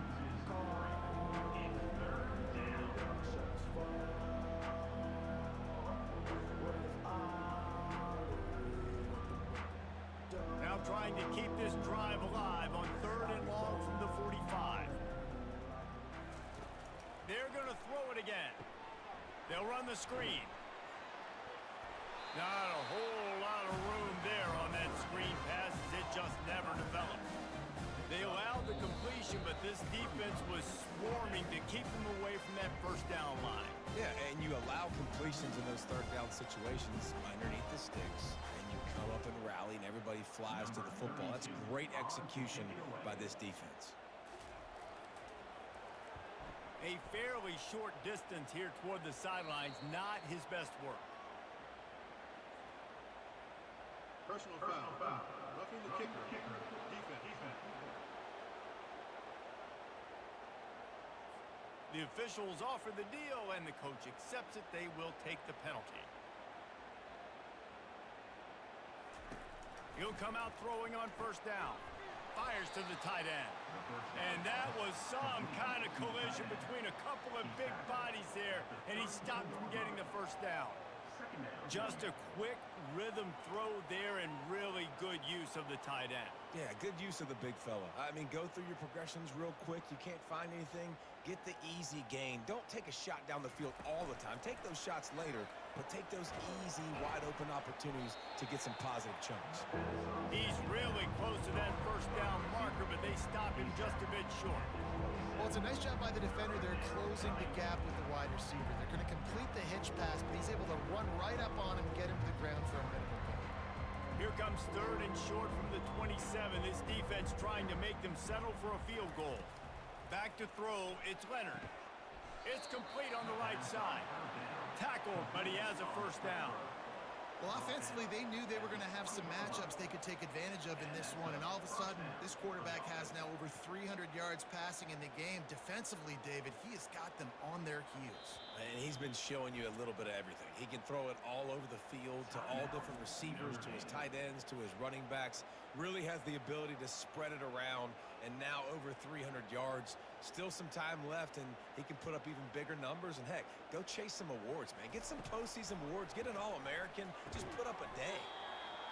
A: Now trying to keep this drive alive on 3rd and long from the 45. They're going to throw it again. They'll run the screen. Not a whole lot of room there on that screen pass as it just never developed. They allowed the completion, but this defense was swarming to keep them away from that first down line.
B: Yeah, and you allow completions in those third down situations underneath the sticks, and you come up and rally, and everybody flies to the football. That's great execution by this defense.
A: A fairly short distance here toward the sidelines, not his best work.
E: Personal foul. Roughing the kicker. Defense.
A: The officials offer the deal, and the coach accepts it. They will take the penalty. He'll come out throwing on first down. Fires to the tight end. And that was some kind of collision between a couple of big bodies there, and he stopped from getting the first down. Just a quick rhythm throw there and really good use of the tight end.
B: Yeah, good use of the big fella. I mean, go through your progressions real quick. You can't find anything. Get the easy gain. Don't take a shot down the field all the time. Take those shots later, but take those easy, wide-open opportunities to get some positive chunks.
A: He's really close to that first down marker, but they stop him just a bit short.
C: Well, it's a nice job by the defender. They're closing the gap with the wide receiver. They're going to complete the hitch pass, but he's able to run right up on him and get him to the ground for a minimum gain.
A: Here comes 3rd and short from the 27. This defense trying to make them settle for a field goal. Back to throw, it's Leonard. It's complete on the right side. Tackled, but he has a first down.
C: Well, offensively, they knew they were going to have some matchups they could take advantage of in this one, and all of a sudden, this quarterback has now over 300 yards passing in the game. Defensively, David, he has got them on their heels.
B: And he's been showing you a little bit of everything. He can throw it all over the field to all different receivers, to his tight ends, to his running backs. Really has the ability to spread it around, and now over 300 yards. Still some time left, and he can put up even bigger numbers. And, heck, go chase some awards, man. Get some postseason awards. Get an All-American. Just put up a day.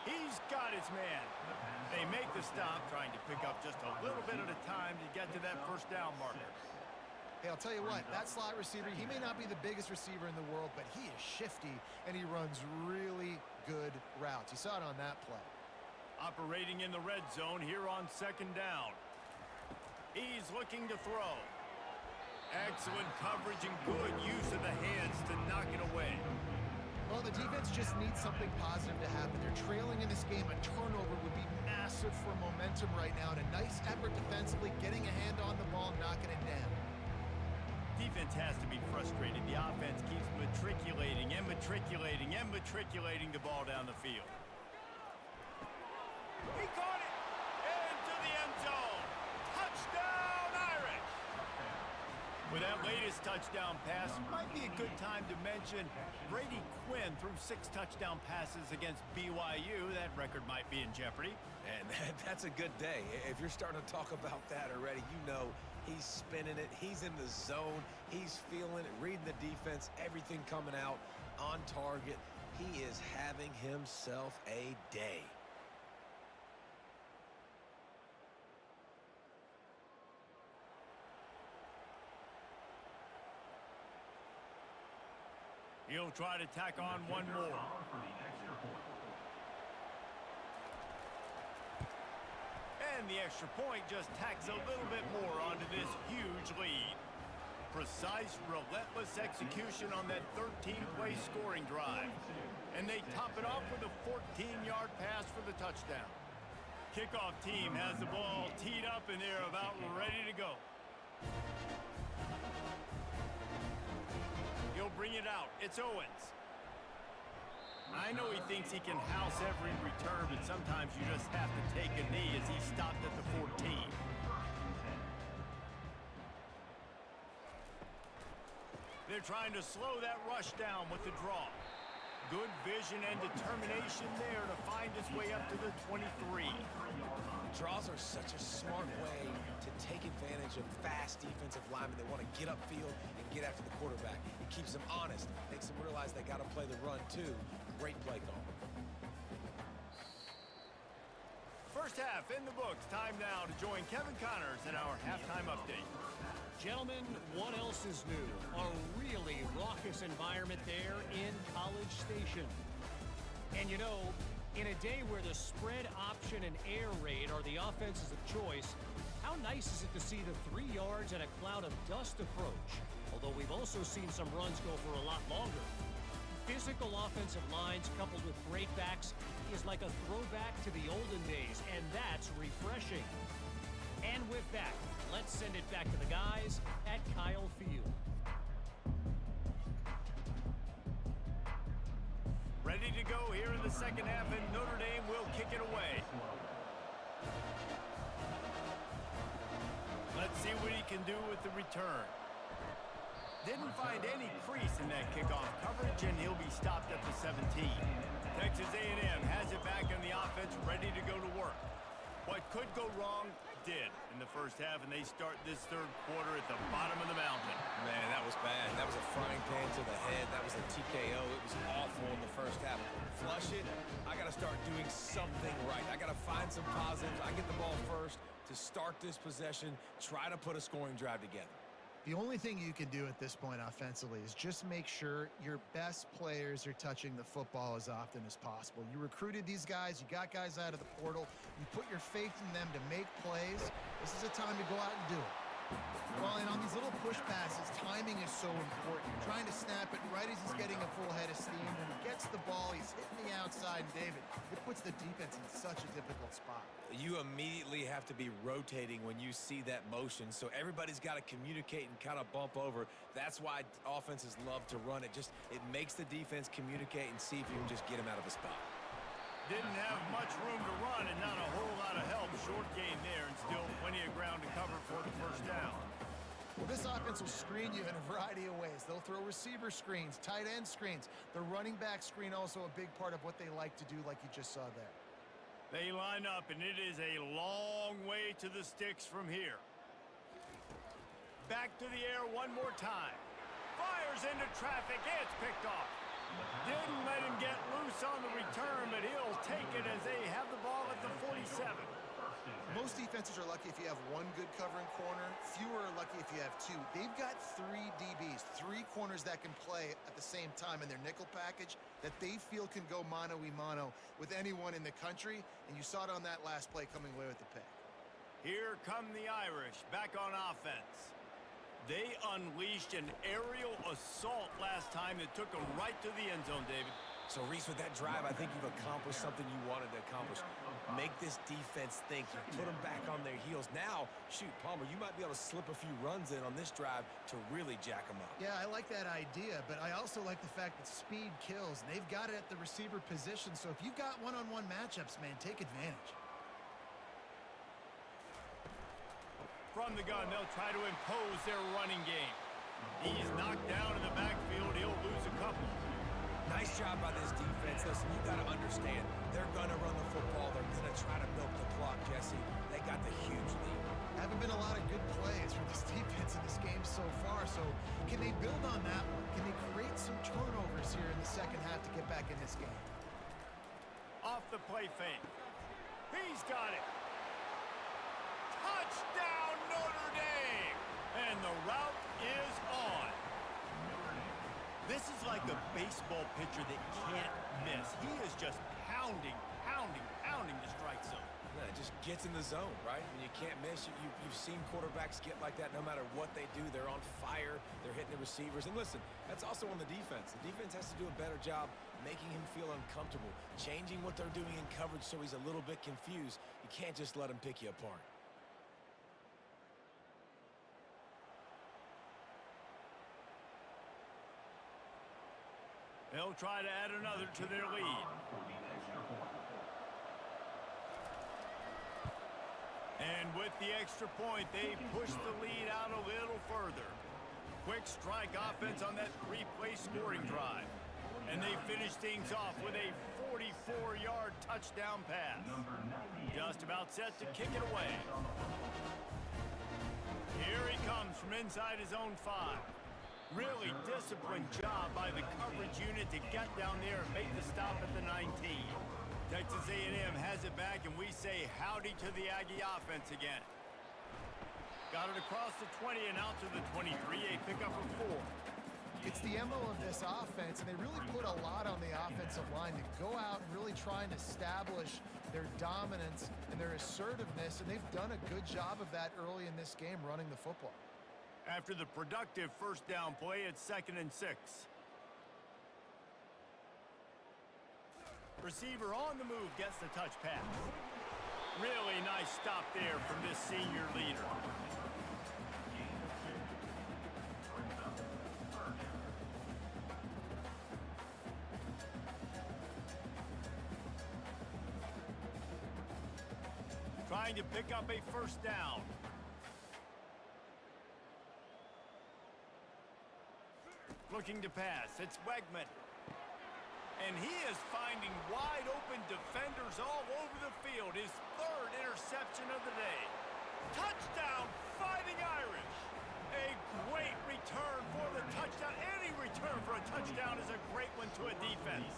A: He's got his man. They make the stop, trying to pick up just a little bit at a time to get to that first down marker.
C: Hey, I'll tell you what, that slot receiver, he may not be the biggest receiver in the world, but he is shifty, and he runs really good routes. You saw it on that play.
A: Operating in the red zone here on 2nd down. He's looking to throw. Excellent coverage and good use of the hands to knock it away.
C: Well, the defense just needs something positive to happen. They're trailing in this game. A turnover would be massive for momentum right now, and a nice effort defensively, getting a hand on the ball, knocking it down.
A: Defense has to be frustrated. The offense keeps matriculating and matriculating and matriculating the ball down the field. He caught it into the end zone. Touchdown, Irish! With that latest touchdown pass, might be a good time to mention Brady Quinn threw 6 touchdown passes against BYU. That record might be in jeopardy.
B: And that's a good day. If you're starting to talk about that already, you know he's spinning it. He's in the zone. He's feeling it, reading the defense, everything coming out on target. He is having himself a day.
A: He'll try to tack on one more. And the extra point just tacks a little bit more onto this huge lead. Precise, relentless execution on that 13-play scoring drive. And they top it off with a 14-yard pass for the touchdown. Kickoff team has the ball teed up and they're about ready to go. it's Owens. I know he thinks he can house every return, but sometimes you just have to take a knee as he stopped at the 14. They're trying to slow that rush down with the draw. Good vision and determination there to find his way up to the 23.
B: Draws are such a smart way to take advantage of fast defensive linemen that want to get upfield and get after the quarterback. It keeps them honest, makes them realize they got to play the run too. Great play call.
A: First half in the books. Time now to join Kevin Connors in our halftime update.
F: Gentlemen, what else is new? A really raucous environment there in College Station. And you know, in a day where the spread option and air raid are the offenses of choice, how nice is it to see the 3 yards and a cloud of dust approach? Although we've also seen some runs go for a lot longer. Physical offensive lines coupled with great backs is like a throwback to the olden days, and that's refreshing. And with that, let's send it back to the guys at Kyle Field.
A: Ready to go here in the second half, and Notre Dame will kick it away. Let's see what he can do with the return. Didn't find any crease in that kickoff coverage, and he'll be stopped at the 17. Texas A&M has it back in the offense, ready to go to work. What could go wrong did in the first half, and they start this third quarter at the bottom of the mountain.
B: Man, that was bad. That was a frying pan to the head. That was a TKO. It was awful in the first half. Flush it. I got to start doing something right. I got to find some positives. I get the ball first to start this possession, try to put a scoring drive together.
C: The only thing you can do at this point offensively is just make sure your best players are touching the football as often as possible. You recruited these guys. You got guys out of the portal. You put your faith in them to make plays. This is a time to go out and do it. Well, and on these little push passes, timing is so important. You're trying to snap it right as he's getting a full head of steam. When he gets the ball, he's hitting the outside. And David, it puts the defense in such a difficult spot.
B: You immediately have to be rotating when you see that motion, so everybody's got to communicate and kind of bump over. That's why offenses love to run it. It makes the defense communicate and see if you can just get him out of a spot.
A: Didn't have much room to run and not a whole lot of help. Short gain there and still plenty of ground to cover for the first down.
C: Well, this offense will screen you in a variety of ways. They'll throw receiver screens, tight end screens. The running back screen also a big part of what they like to do, like you just saw there.
A: They line up, and it is a long way to the sticks from here. Back to the air one more time. Fires into traffic. It's picked off. Didn't let him get loose on the return, but he'll take it as they have the ball at the 47.
C: Most defenses are lucky if you have one good covering corner. Fewer are lucky if you have two. They've got 3 DBs, 3 corners that can play at the same time in their nickel package that they feel can go mano-a-mano with anyone in the country, and you saw it on that last play coming away with the pick.
A: Here come the Irish back on offense. They unleashed an aerial assault last time that took them right to the end zone, David.
B: So, Reese, with that drive, I think you've accomplished something you wanted to accomplish. Make this defense think. You put them back on their heels. Now, shoot, Palmer, you might be able to slip a few runs in on this drive to really jack them up.
C: Yeah, I like that idea, but I also like the fact that speed kills. They've got it at the receiver position, so if you've got one-on-one matchups, man, take advantage.
A: From the gun, they'll try to impose their running game. He's knocked down in the backfield. He'll lose a couple.
B: Nice job by this defense. Listen, you got to understand, they're going to run the football. They're going to try to milk the clock, Jesse. They got the huge lead.
C: Haven't been a lot of good plays from this defense in this game so far, so can they build on that one? Can they create some turnovers here in the second half to get back in this game?
A: Off the play fake. He's got it. Touchdown, Notre Dame! And the route is on. This is like a baseball pitcher that can't miss. He is just pounding the strike zone.
B: Yeah, it just gets in the zone, right? When you can't miss, you've seen quarterbacks get like that no matter what they do. They're on fire. They're hitting the receivers. And listen, that's also on the defense. The defense has to do a better job making him feel uncomfortable, changing what they're doing in coverage so he's a little bit confused. You can't just let him pick you apart.
A: They'll try to add another to their lead. And with the extra point, they push the lead out a little further. Quick strike offense on that three-play scoring drive. And they finish things off with a 44-yard touchdown pass. Just about set to kick it away. Here he comes from inside his own 5. Really disciplined job by the coverage unit to get down there and make the stop at the 19. Texas A&M has it back, and we say howdy to the Aggie offense again. Got it across the 20 and out to the 23, a pickup of 4.
C: It's the MO of this offense, and they really put a lot on the offensive line to go out and really try and establish their dominance and their assertiveness, and they've done a good job of that early in this game running the football.
A: After the productive first down play, it's 2nd and 6. Receiver on the move gets the touch pass. Really nice stop there from this senior leader. Trying to pick up a first down. Looking to pass. It's Wegman. And he is finding wide open defenders all over the field. His 3rd interception of the day. Touchdown, Fighting Irish. A great return for the touchdown. Any return for a touchdown is a great one to a defense.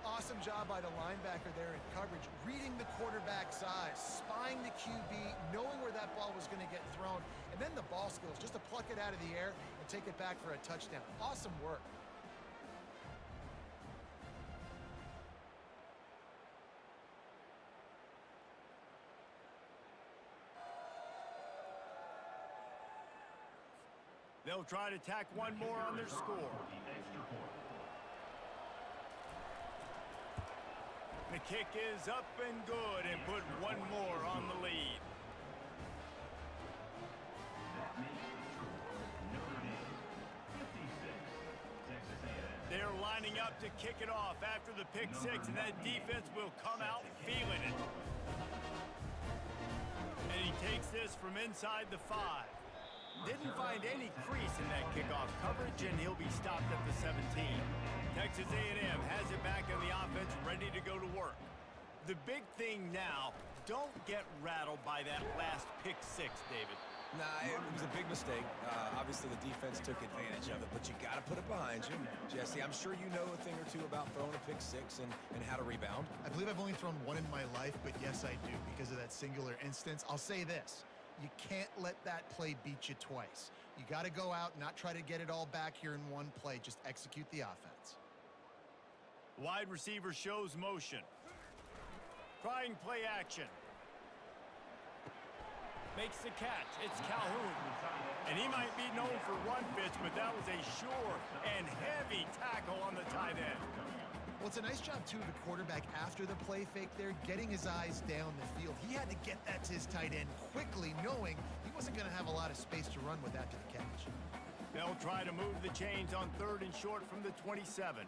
C: Awesome job by the linebacker there in coverage, reading the quarterback's eyes, spying the QB, knowing where that ball was going to get thrown, and then the ball skills just to pluck it out of the air and take it back for a touchdown. Awesome work.
A: They'll try to tack one more on their score. The kick is up and good and put one more on the lead.
D: That makes the score Notre Dame 56, Texas A&M.
A: They're lining up to kick it off after the pick 6, and that defense will come out feeling it. And he takes this from inside the 5. Didn't find any crease in that kickoff coverage, and he'll be stopped at the 17. Texas A&M has it back in the offense, ready to go to work. The big thing now, don't get rattled by that last pick 6, David.
B: Nah, it was a big mistake. Obviously, the defense took advantage of it, but you got to put it behind you. Jesse, I'm sure you know a thing or two about throwing a pick 6 and how to rebound.
C: I believe I've only thrown one in my life, but yes, I do because of that singular instance. I'll say this. You can't let that play beat you twice. You got to go out and not try to get it all back here in one play. Just execute the offense.
A: Wide receiver shows motion. Trying play action. Makes the catch. It's Calhoun. And he might be known for run fits, but that was a sure and heavy tackle on the tight end.
C: Well, it's a nice job, too, of the quarterback after the play fake there, getting his eyes down the field. He had to get that to his tight end quickly, knowing he wasn't going to have a lot of space to run with after the catch.
A: They'll try to move the chains on 3rd and short from the 27.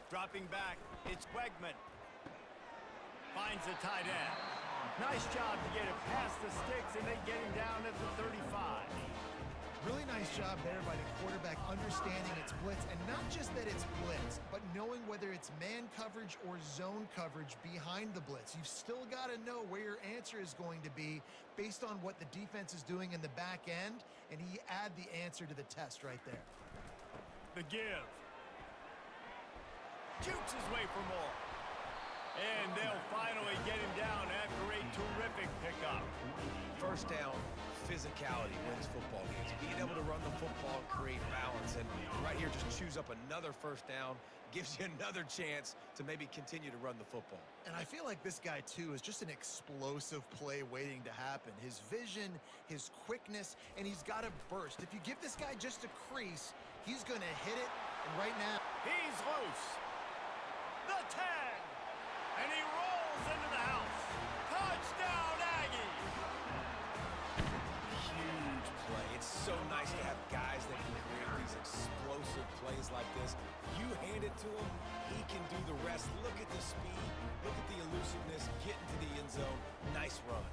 A: Dropping back, it's Wegman. Finds the tight end. Nice job to get it past the sticks, and they get him down at the 35.
C: Really nice job there by the quarterback understanding it's blitz, and not just that it's blitz, but knowing whether it's man coverage or zone coverage behind the blitz. You've still got to know where your answer is going to be based on what the defense is doing in the back end, and he add the answer to the test right there.
A: The give. Shoots his way for more. And they'll finally get him down after a terrific pickup.
B: First down, physicality wins football games. Being able to run the football and create balance. And right here, just choose up another first down, gives you another chance to maybe continue to run the football.
C: And I feel like this guy, too, is just an explosive play waiting to happen. His vision, his quickness, and he's got a burst. If you give this guy just a crease, he's going to hit it. And right now,
A: he's loose. The 10. And he rolls into the house. Touchdown, Aggies!
B: Huge play. It's so nice nice to have guys that can create these explosive plays like this. You hand it to him, he can do the rest. Look at the speed, look at the elusiveness, get into the end zone. Nice run.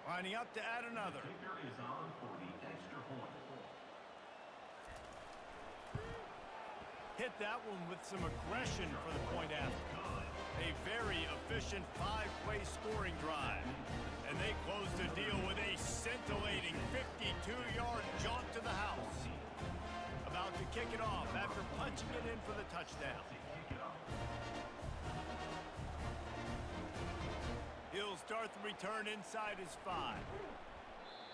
A: Lining up to add another.
D: Kicker is on for the extra point.
A: Hit that one with some aggression for the point after. A very efficient 5-play scoring drive. And they close the deal with a scintillating 52-yard jaunt to the house. About to kick it off after punching it in for the touchdown. He'll start the return inside his 5.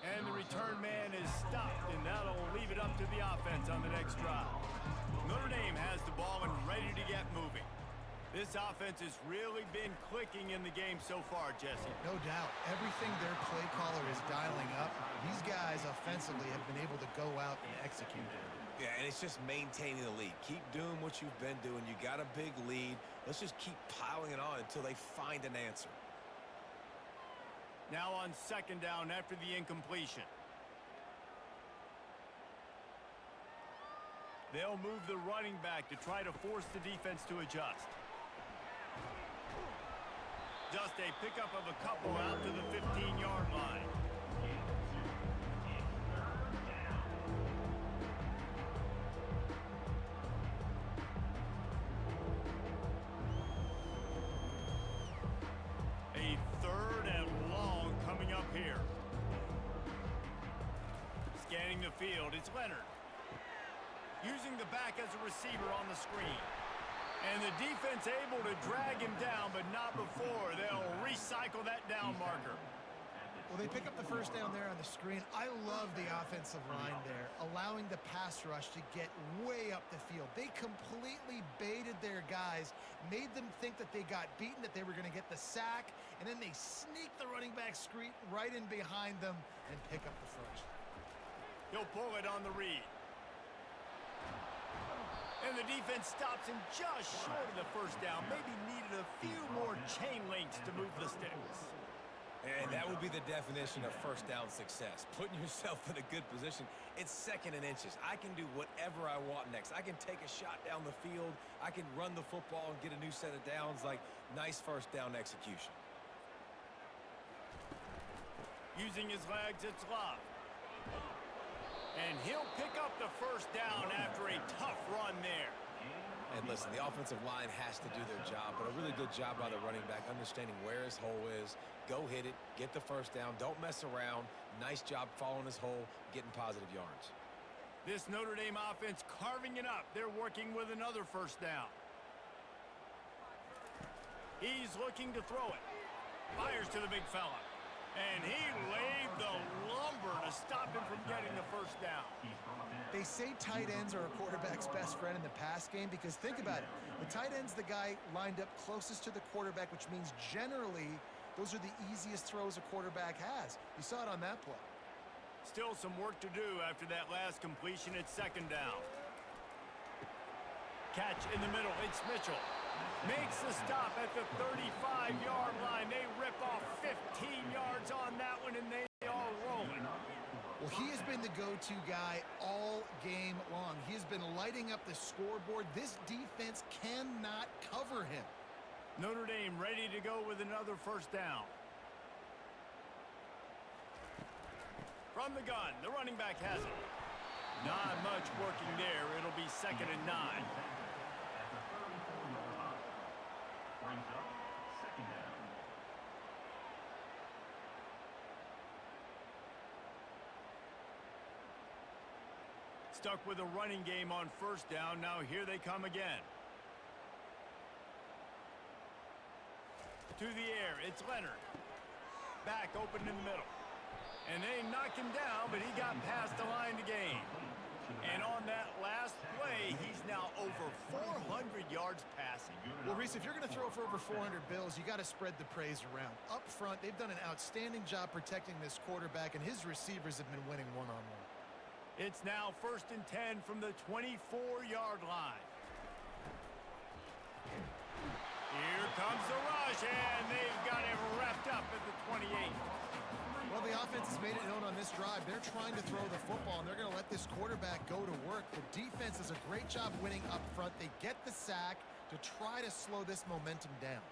A: And the return man is stopped, and that'll leave it up to the offense on the next drive. Notre Dame has the ball and ready to get moving. This offense has really been clicking in the game so far, Jesse.
C: No doubt. Everything their play caller is dialing up, these guys offensively have been able to go out and execute it.
B: Yeah, and it's just maintaining the lead. Keep doing what you've been doing. You got a big lead. Let's just keep piling it on until they find an answer.
A: Now on second down after the incompletion. They'll move the running back to try to force the defense to adjust. Just a pickup of a couple out to the 15-yard line. A third and long coming up here. Scanning the field, it's Leonard. Using the back as a receiver on the screen. And the defense able to drag him down, but not before. They'll recycle that down marker.
C: Well, they pick up the first down there on the screen. I love the offensive line there, allowing the pass rush to get way up the field. They completely baited their guys, made them think that they got beaten, that they were going to get the sack, and then they sneak the running back screen right in behind them and pick up the first.
A: He'll pull it on the read. And the defense stops him just short of the first down. Maybe needed a few more chain links to move the sticks.
B: And that would be the definition of first down success. Putting yourself in a good position. It's second and inches. I can do whatever I want next. I can take a shot down the field. I can run the football and get a new set of downs. Like, nice first down execution.
A: Using his legs, it's Love. And he'll pick up the first down after a tough run there.
B: And listen, the offensive line has to do their job, but a really good job by the running back, understanding where his hole is. Go hit it, get the first down, don't mess around. Nice job following his hole, getting positive yards.
A: This Notre Dame offense carving it up. They're working with another first down. He's looking to throw it. Fires to the big fella. And he laid the lumber to stop him from getting the first down.
C: They say tight ends are a quarterback's best friend in the pass game because think about it. The tight end's the guy lined up closest to the quarterback, which means generally those are the easiest throws a quarterback has. You saw it on that play.
A: Still some work to do after that last completion at second down. Catch in the middle. It's Mitchell. Makes the stop at the 35-yard line. They rip off 15 yards on that one, and they are rolling.
C: Well, he has been the go-to guy all game long. He has been lighting up the scoreboard. This defense cannot cover him.
A: Notre Dame ready to go with another first down. From the gun, the running back has it. Not much working there. It'll be second and 9.
D: Brings up second down.
A: Stuck with a running game on first down. Now here they come again. To the air, it's Leonard. Back open in the middle. And they knock him down, but he got past the line to gain. And on that last play, he's now over 400 yards passing.
C: Well, Reese, if you're going to throw for over 400 bills, you got to spread the praise around. Up front, they've done an outstanding job protecting this quarterback, and his receivers have been winning one-on-one.
A: It's now 1st and 10 from the 24-yard line. Here comes the rush, and they've got him wrapped up at the 28.
C: Well, the offense has made it known on this drive. They're trying to throw the football, and they're going to let this quarterback go to work. The defense does a great job winning up front. They get the sack to try to slow this momentum down.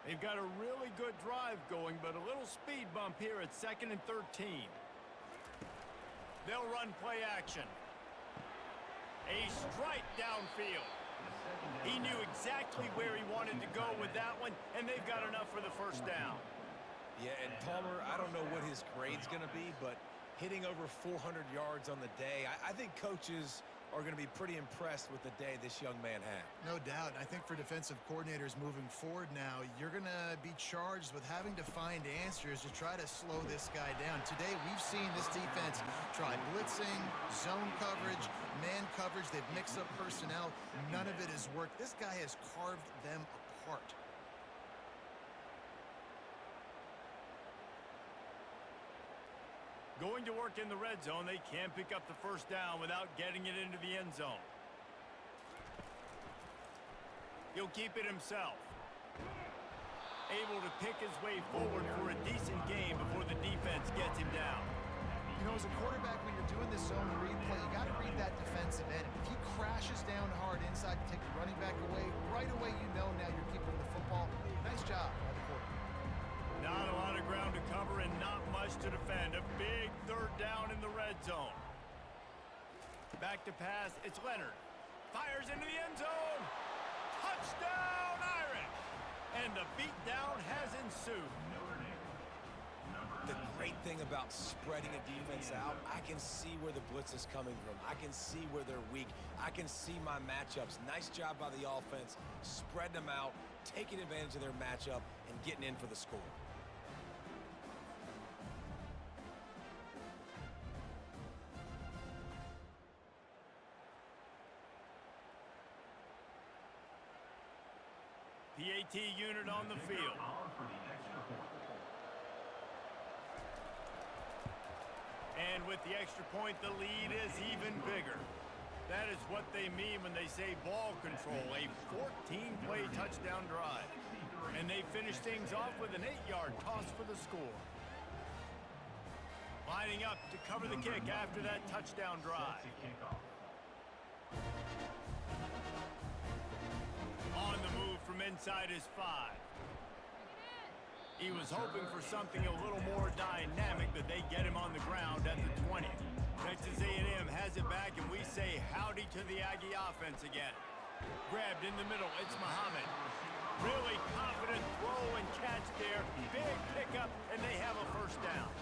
A: They've got a really good drive going, but a little speed bump here at 2nd and 13. They'll run play action. A strike downfield. He knew exactly where he wanted to go with that one, and they've got enough for the first down.
B: Yeah, and Palmer, I don't know what his grade's going to be, but hitting over 400 yards on the day, I think coaches are going to be pretty impressed with the day this young man had.
C: No doubt. I think for defensive coordinators moving forward now, you're going to be charged with having to find answers to try to slow this guy down. Today, we've seen this defense try blitzing, zone coverage, man coverage. They've mixed up personnel. None of it has worked. This guy has carved them apart.
A: Going to work in the red zone, they can't pick up the first down without getting it into the end zone. He'll keep it himself. Able to pick his way forward for a decent game before the defense gets him down.
C: You know, as a quarterback, when you're doing this zone read play, you got to read that defensive end. If he crashes down hard inside to take the running back away, right away you know now you're keeping the football. Nice job by the quarterback.
A: Not a lot of ground to cover and not much to defend. A big 3rd down in the red zone. Back to pass. It's Leonard. Fires into the end zone. Touchdown, Irish. And the beatdown has ensued.
B: The great thing about spreading a defense out, I can see where the blitz is coming from. I can see where they're weak. I can see my matchups. Nice job by the offense, spreading them out, taking advantage of their matchup, and getting in for the score.
A: PAT unit on the field. And with the extra point, the lead is even bigger. That is what they mean when they say ball control, a 14-play touchdown drive. And they finish things off with an 8-yard toss for the score. Lining up to cover the kick after that touchdown drive. On the move from inside his 5. He was hoping for something a little more dynamic, but they get him on the ground at the 20. Texas A&M has it back, and we say howdy to the Aggie offense again. Grabbed in the middle, it's Muhammad. Really confident throw and catch there. Big pickup, and they have a first down.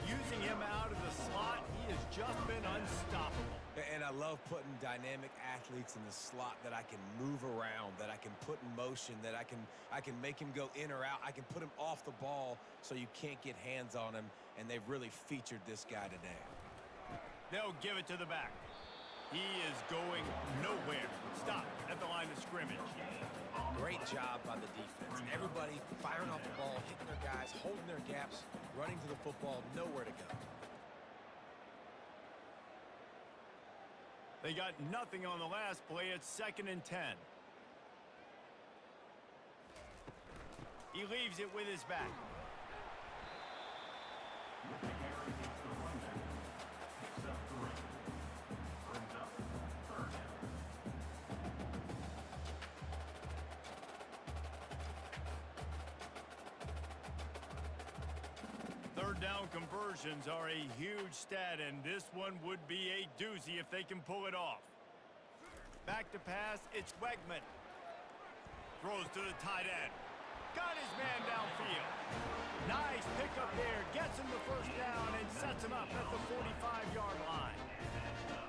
A: Using him out of the slot, he has just been unstoppable.
B: And I love putting dynamic athletes in the slot that I can move around, that I can put in motion, that I can make him go in or out. I can put him off the ball so you can't get hands on him, and they've really featured this guy today.
A: They'll give it to the back. He is going nowhere. Stop at the line of scrimmage.
B: Great job by the defense. Everybody firing off the ball, hitting their guys, holding their gaps, running to the football, nowhere to go.
A: They got nothing on the last play. It's 2nd and 10. He leaves it with his back. Third down conversions are a huge stat, and this one would be a doozy if they can pull it off. Back to pass, it's Wegman. Throws to the tight end. Got his man downfield. Nice pickup there. Gets him the first down and sets him up at the 45-yard line.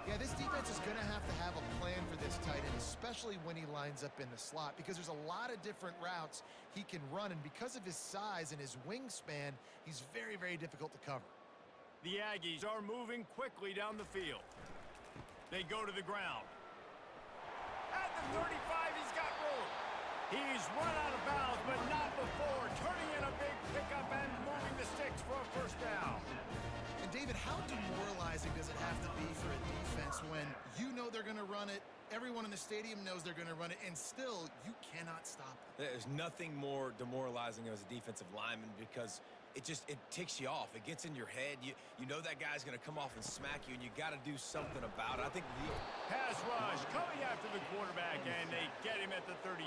C: Yeah, this defense is going to have a plan for this tight end, especially when he lines up in the slot, because there's a lot of different routes he can run, and because of his size and his wingspan, he's very, very difficult to cover.
A: The Aggies are moving quickly down the field. They go to the ground. At the 35, he's got room. He's run out of bounds, but not before turning in a big pickup and moving the sticks for a first down.
C: And David, how demoralizing does it have to be for a defense when you know they're going to run it, everyone in the stadium knows they're going to run it, and still you cannot stop it?
B: There's nothing more demoralizing as a defensive lineman because it ticks you off. It gets in your head. You know that guy's going to come off and smack you, and you got to do something about it. I think the
A: pass rush coming after the quarterback, and they get him at the 32.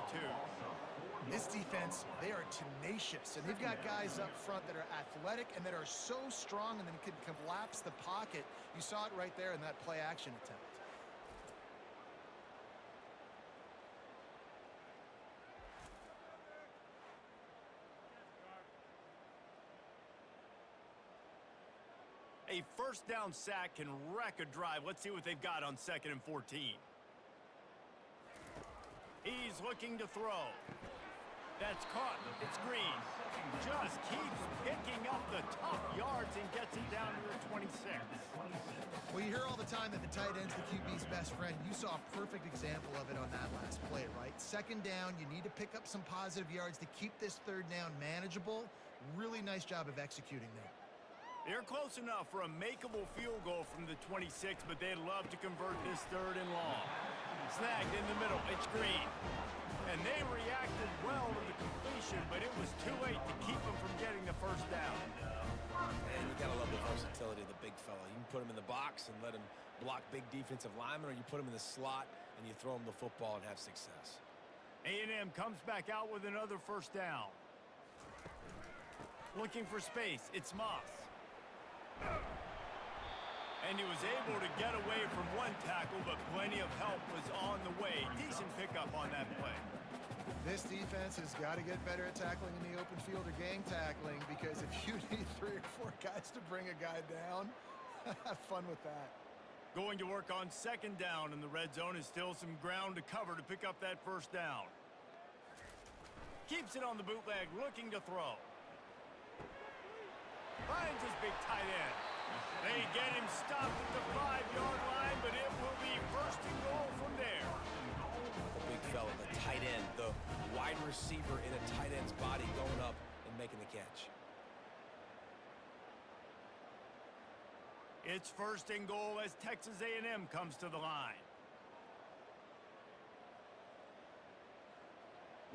C: This defense, they are tenacious, and they've got guys up front that are athletic and that are so strong and then can collapse the pocket. You saw it right there in that play-action attempt.
A: A first down sack can wreck a drive. Let's see what they've got on 2nd and 14. He's looking to throw. That's caught. It's Green. Just keeps picking up the tough yards and gets it down to the 26.
C: Well, you hear all the time that the tight end's the QB's best friend. You saw a perfect example of it on that last play, right? 2nd down, you need to pick up some positive yards to keep this 3rd down manageable. Really nice job of executing there.
A: They're close enough for a makeable field goal from the 26, but they'd love to convert this 3rd and long. Snagged in the middle. It's Green. And they reacted well to the completion, but it was too late to keep them from getting the first down.
B: Man, you got to love the versatility of the big fella. You can put him in the box and let him block big defensive linemen, or you put him in the slot and you throw him the football and have success.
A: A&M comes back out with another first down. Looking for space. It's Moss. And he was able to get away from one tackle, but plenty of help was on the way. Decent pickup on that play.
C: This defense has got to get better at tackling in the open field or gang tackling, because if you need 3 or 4 guys to bring a guy down, have fun with that.
A: Going to work on 2nd down, and the red zone is still some ground to cover to pick up that first down. Keeps it on the bootleg, looking to throw. Finds his big tight end. They get him stopped at the 5-yard line, but it will be 1st and goal from there.
B: The big fella, the tight end, the wide receiver in a tight end's body going up and making the catch.
A: It's 1st and goal as Texas A&M comes to the line.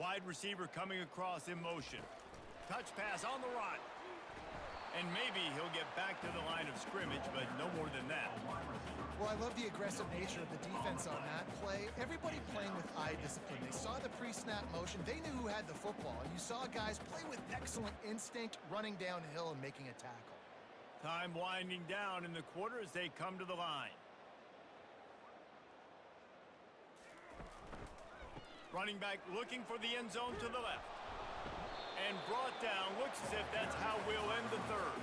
A: Wide receiver coming across in motion. Touch pass on the run. And maybe he'll get back to the line of scrimmage, but no more than that.
C: Well, I love the aggressive nature of the defense on that play. Everybody playing with eye discipline. They saw the pre-snap motion. They knew who had the football. And you saw guys play with excellent instinct, running downhill and making a tackle.
A: Time winding down in the quarter as they come to the line. Running back looking for the end zone to the left. And brought down. Looks as if that's how we'll end the 3rd.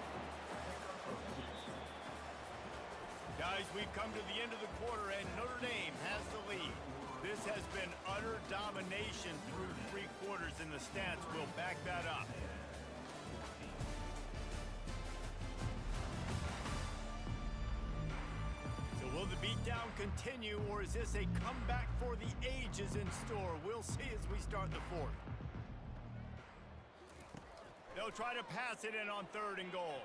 A: Guys, we've come to the end of the quarter, and Notre Dame has the lead. This has been utter domination through 3 quarters, and the stats will back that up. So will the beatdown continue, or is this a comeback for the ages in store? We'll see as we start the 4th. They'll try to pass it in on 3rd and goal.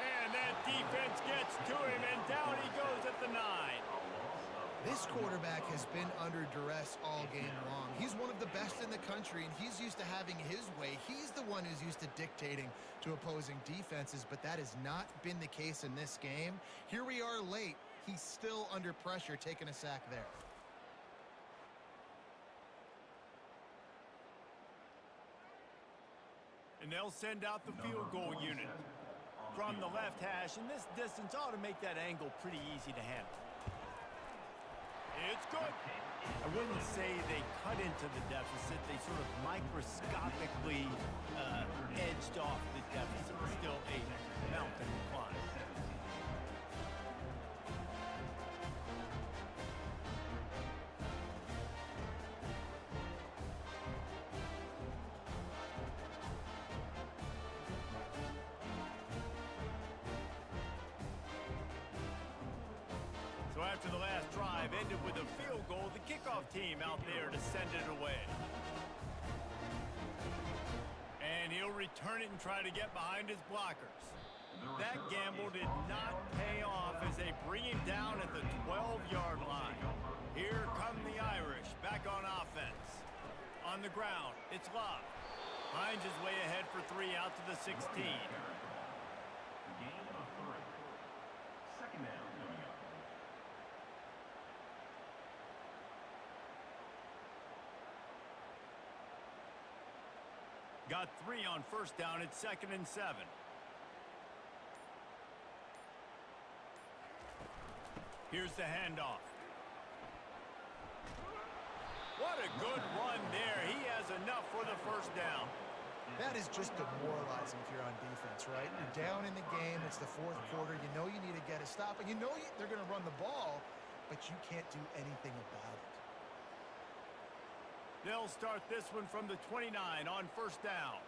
A: And that defense gets to him, and down he goes at the 9.
C: This quarterback has been under duress all game long. He's one of the best in the country, and he's used to having his way. He's the one who's used to dictating to opposing defenses, but that has not been the case in this game. Here we are late. He's still under pressure, taking a sack there.
A: And they'll send out the field goal unit from the left hash, and this distance ought to make that angle pretty easy to handle. It's good. I wouldn't say they cut into the deficit. They sort of microscopically edged off the deficit. Still a mountain to climb. Most of the last drive ended with a field goal. The kickoff team out there to send it away. And he'll return it and try to get behind his blockers. That gamble did not pay off as they bring him down at the 12-yard line. Here come the Irish back on offense. On the ground, it's Love. Finds his way ahead for 3 out to the 16.
D: Gain of 3. Second down coming up.
A: Got 3 on first down. It's 2nd and 7. Here's the handoff. What a good run there. He has enough for the first down.
C: That is just demoralizing if you're on defense, right? You're down in the game. It's the fourth quarter. You know you need to get a stop, and you know they're going to run the ball, but you can't do anything about it.
A: They'll start this one from the 29 on first down.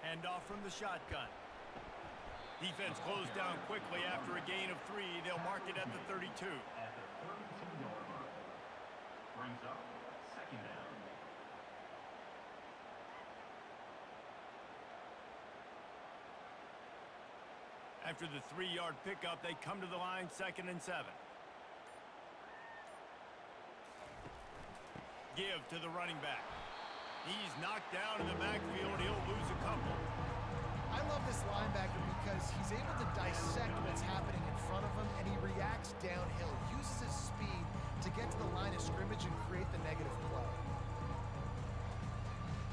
A: Handoff from the shotgun. Defense closed down quickly after a gain of 3. They'll mark it at the 32.
D: At the 32-yard mark. Brings up second down.
A: After the 3-yard pickup, they come to the line, 2nd and 7. Give to the running back. He's knocked down in the backfield. He'll lose a couple.
C: I love this linebacker because he's able to dissect what's happening in front of him, and he reacts downhill, uses his speed to get to the line of scrimmage and create the negative play.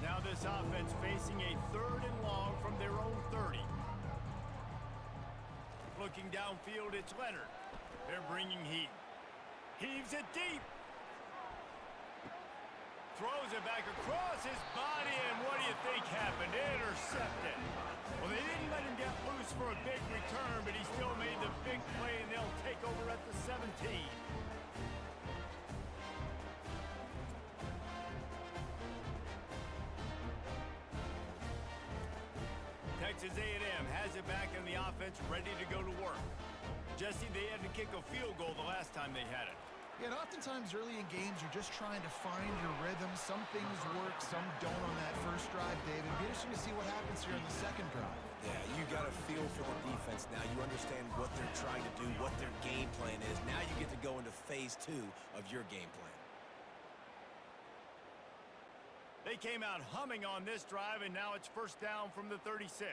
A: Now this offense facing a 3rd and long from their own 30. Looking downfield, it's Leonard. They're bringing heat. Heaves it deep. Throws it back across his body, and what do you think happened? Intercepted. Well, they didn't let him get loose for a big return, but he still made the big play, and they'll take over at the 17. Texas A&M has it back in the offense, ready to go to work. Jesse, they had to kick a field goal the last time they had it.
C: Yeah, and oftentimes early in games, you're just trying to find your rhythm. Some things work, some don't on that first drive, David. It'll be interesting to see what happens here in the second drive.
B: Yeah, you got a feel for the defense now. You understand what they're trying to do, what their game plan is. Now you get to go into phase 2 of your game plan.
A: They came out humming on this drive, and now it's first down from the 36.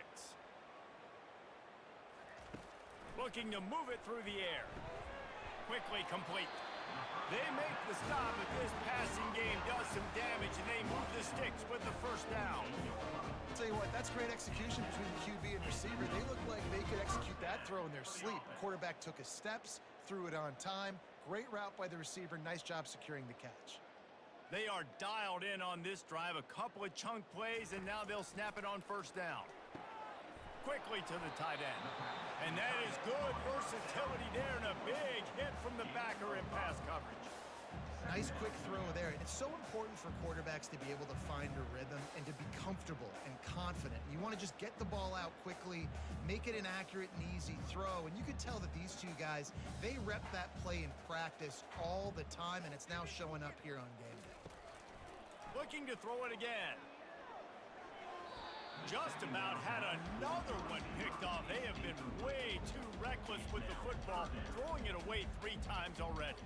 A: Looking to move it through the air. Quickly complete. They make the stop, but this passing game does some damage, and they move the sticks with the first down.
C: I'll tell you what, that's great execution between the QB and receiver. They look like they could execute that throw in their sleep. The quarterback took his steps, threw it on time. Great route by the receiver. Nice job securing the catch.
A: They are dialed in on this drive. A couple of chunk plays, and now they'll snap it on first down. Quickly to the tight end. And that is good versatility there, and a big hit from the backer in pass coverage.
C: Nice quick throw there. And it's so important for quarterbacks to be able to find a rhythm and to be comfortable and confident. You want to just get the ball out quickly, make it an accurate and easy throw. And you could tell that these two guys, they rep that play in practice all the time, and it's now showing up here on game day.
A: Looking to throw it again. Just about had another one picked off. They have been way too reckless with the football, throwing it away 3 times already.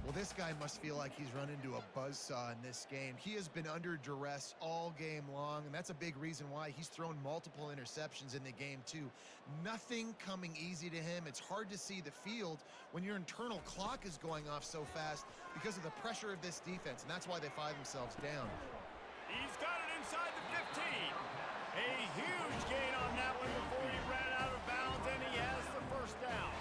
C: Well, this guy must feel like he's run into a buzzsaw in this game. He has been under duress all game long, and that's a big reason why he's thrown multiple interceptions in the game, too. Nothing coming easy to him. It's hard to see the field when your internal clock is going off so fast because of the pressure of this defense, and that's why they find themselves down.
A: He's got it inside the 15. A huge gain on that one before he ran out of bounds, and he has the first down.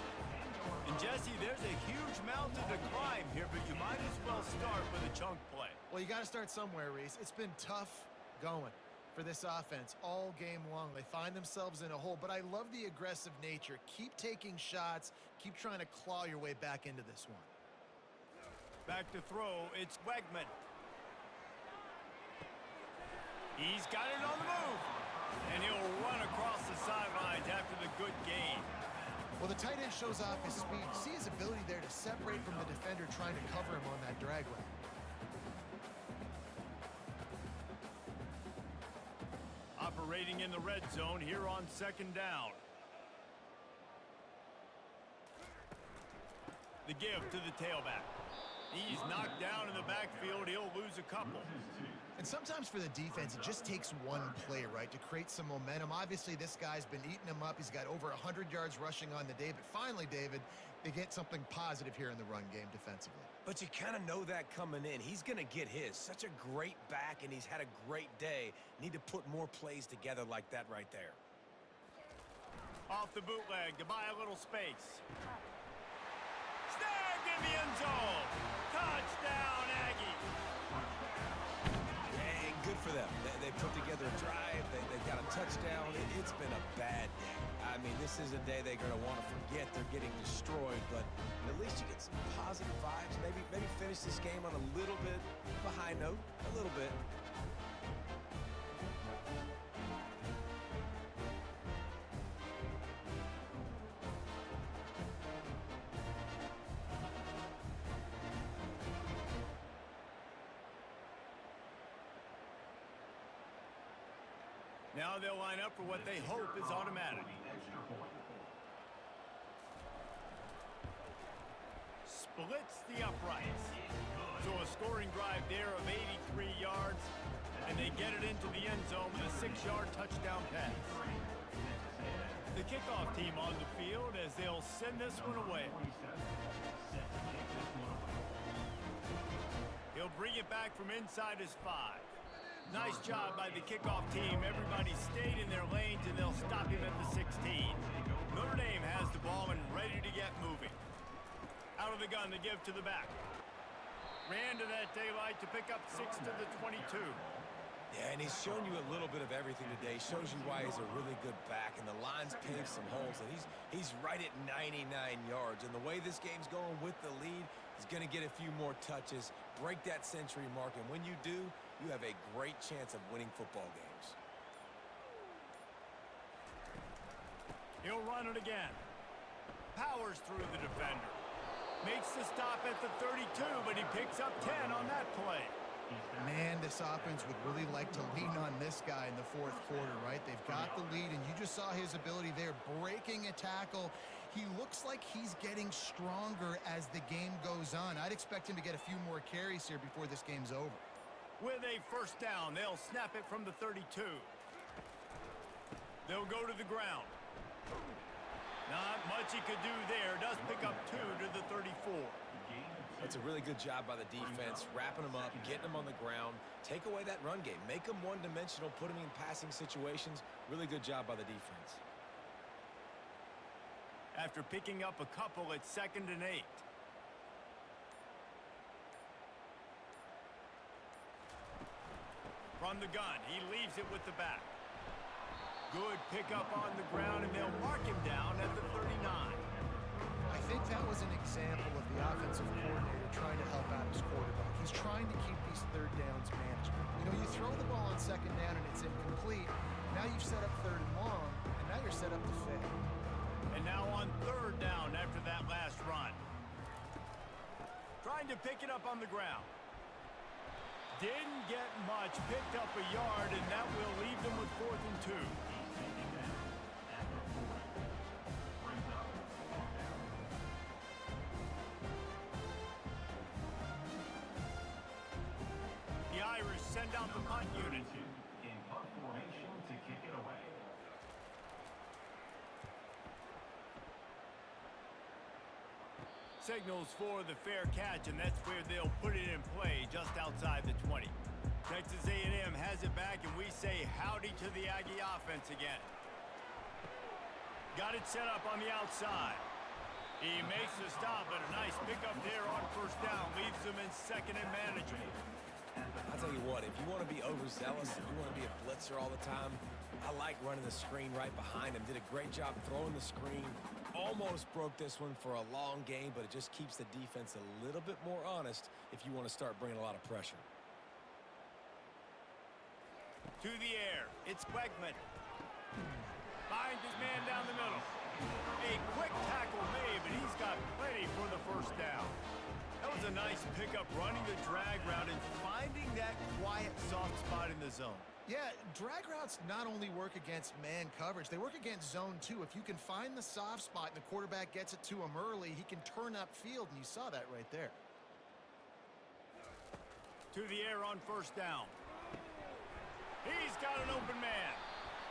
A: And Jesse, there's a huge mountain to climb here, but you might as well start with a chunk play.
C: Well, you got to start somewhere, Reese. It's been tough going for this offense all game long. They find themselves in a hole, but I love the aggressive nature. Keep taking shots. Keep trying to claw your way back into this one.
A: Back to throw, it's Wegman. He's got it on the move. And he'll run across the sidelines after the good gain.
C: Well, the tight end shows off his speed. See his ability there to separate from the defender trying to cover him on that drag route.
A: Operating in the red zone here on second down. The give to the tailback. He's knocked down in the backfield. He'll lose a couple.
C: And sometimes for the defense, it just takes one play, right, to create some momentum. Obviously, this guy's been eating him up. He's got over 100 yards rushing on the day. But finally, David, they get something positive here in the run game defensively.
B: But you kind of know that coming in. He's going to get his. Such a great back, and he's had a great day. Need to put more plays together like that right there.
A: Off the bootleg to buy a little space. Snagged in the end zone. Touchdown, Aggie.
B: And good for them. They put together a drive. They've got a touchdown. It's been a bad day. I mean, this is a day they're going to want to forget. They're getting destroyed, but at least you get some positive vibes. Maybe finish this game on a little bit of a high note. A little bit.
A: Now they'll line up for what they hope is automatic. Splits the uprights. So a scoring drive there of 83 yards, and they get it into the end zone with a 6-yard touchdown pass. The kickoff team on the field as they'll send this one away. He'll bring it back from inside his 5. Nice job by the kickoff team. Everybody stayed in their lanes, and they'll stop him at the 16. Notre Dame has the ball and ready to get moving. Out of the gun, the give to the back. Ran to that daylight to pick up 6 to the 22.
B: Yeah, and he's shown you a little bit of everything today. Shows you why he's a really good back, and the line's paved some holes. And he's right at 99 yards. And the way this game's going with the lead, he's going to get a few more touches, break that century mark, and when you do, you have a great chance of winning football games.
A: He'll run it again. Powers through the defender. Makes the stop at the 32, but he picks up 10 on that play.
C: Man, this offense would really like to lean on this guy in the fourth quarter, right? They've got the lead, and you just saw his ability there, breaking a tackle. He looks like he's getting stronger as the game goes on. I'd expect him to get a few more carries here before this game's over.
A: With a first down, they'll snap it from the 32. They'll go to the ground. Not much he could do there. Does pick up 2 to the 34.
B: That's a really good job by the defense, wrapping them up, getting them on the ground. Take away that run game. Make them one-dimensional, put them in passing situations. Really good job by the defense.
A: After picking up a couple, it's 2nd and 8. From the gun, he leaves it with the back. Good pickup on the ground, and they'll mark him down at the 39.
C: I think that was an example of the offensive coordinator trying to help out his quarterback. He's trying to keep these third downs manageable. You know, you throw the ball on 2nd down and it's incomplete. Now you've set up 3rd and long, and now you're set up to fail.
A: And now on 3rd down after that last run. Trying to pick it up on the ground. Didn't get much, picked up a yard, and that will leave them with 4th and 2. The Irish send out the punt unit.
D: In punt formation to kick it away.
A: Signals for the fair catch, and that's where they'll put it in play just outside the 20. Texas A&M has it back, and we say howdy to the Aggie offense again. Got it set up on the outside. He makes the stop, but a nice pickup there on 1st down. Leaves them in 2nd and manageable.
B: I'll tell you what, if you want to be overzealous, if you want to be a blitzer all the time, I like running the screen right behind him. Did a great job throwing the screen. Almost broke this one for a long game, but it just keeps the defense a little bit more honest if you want to start bringing a lot of pressure.
A: To the air, it's Wegman. Finds his man down the middle. A quick tackle made, but he's got plenty for the first down. That was a nice pickup, running the drag route and finding that quiet, soft spot in the zone.
C: Yeah, drag routes not only work against man coverage, they work against zone too. If you can find the soft spot and the quarterback gets it to him early, he can turn upfield, and you saw that right there.
A: To the air on first down. He's got an open man.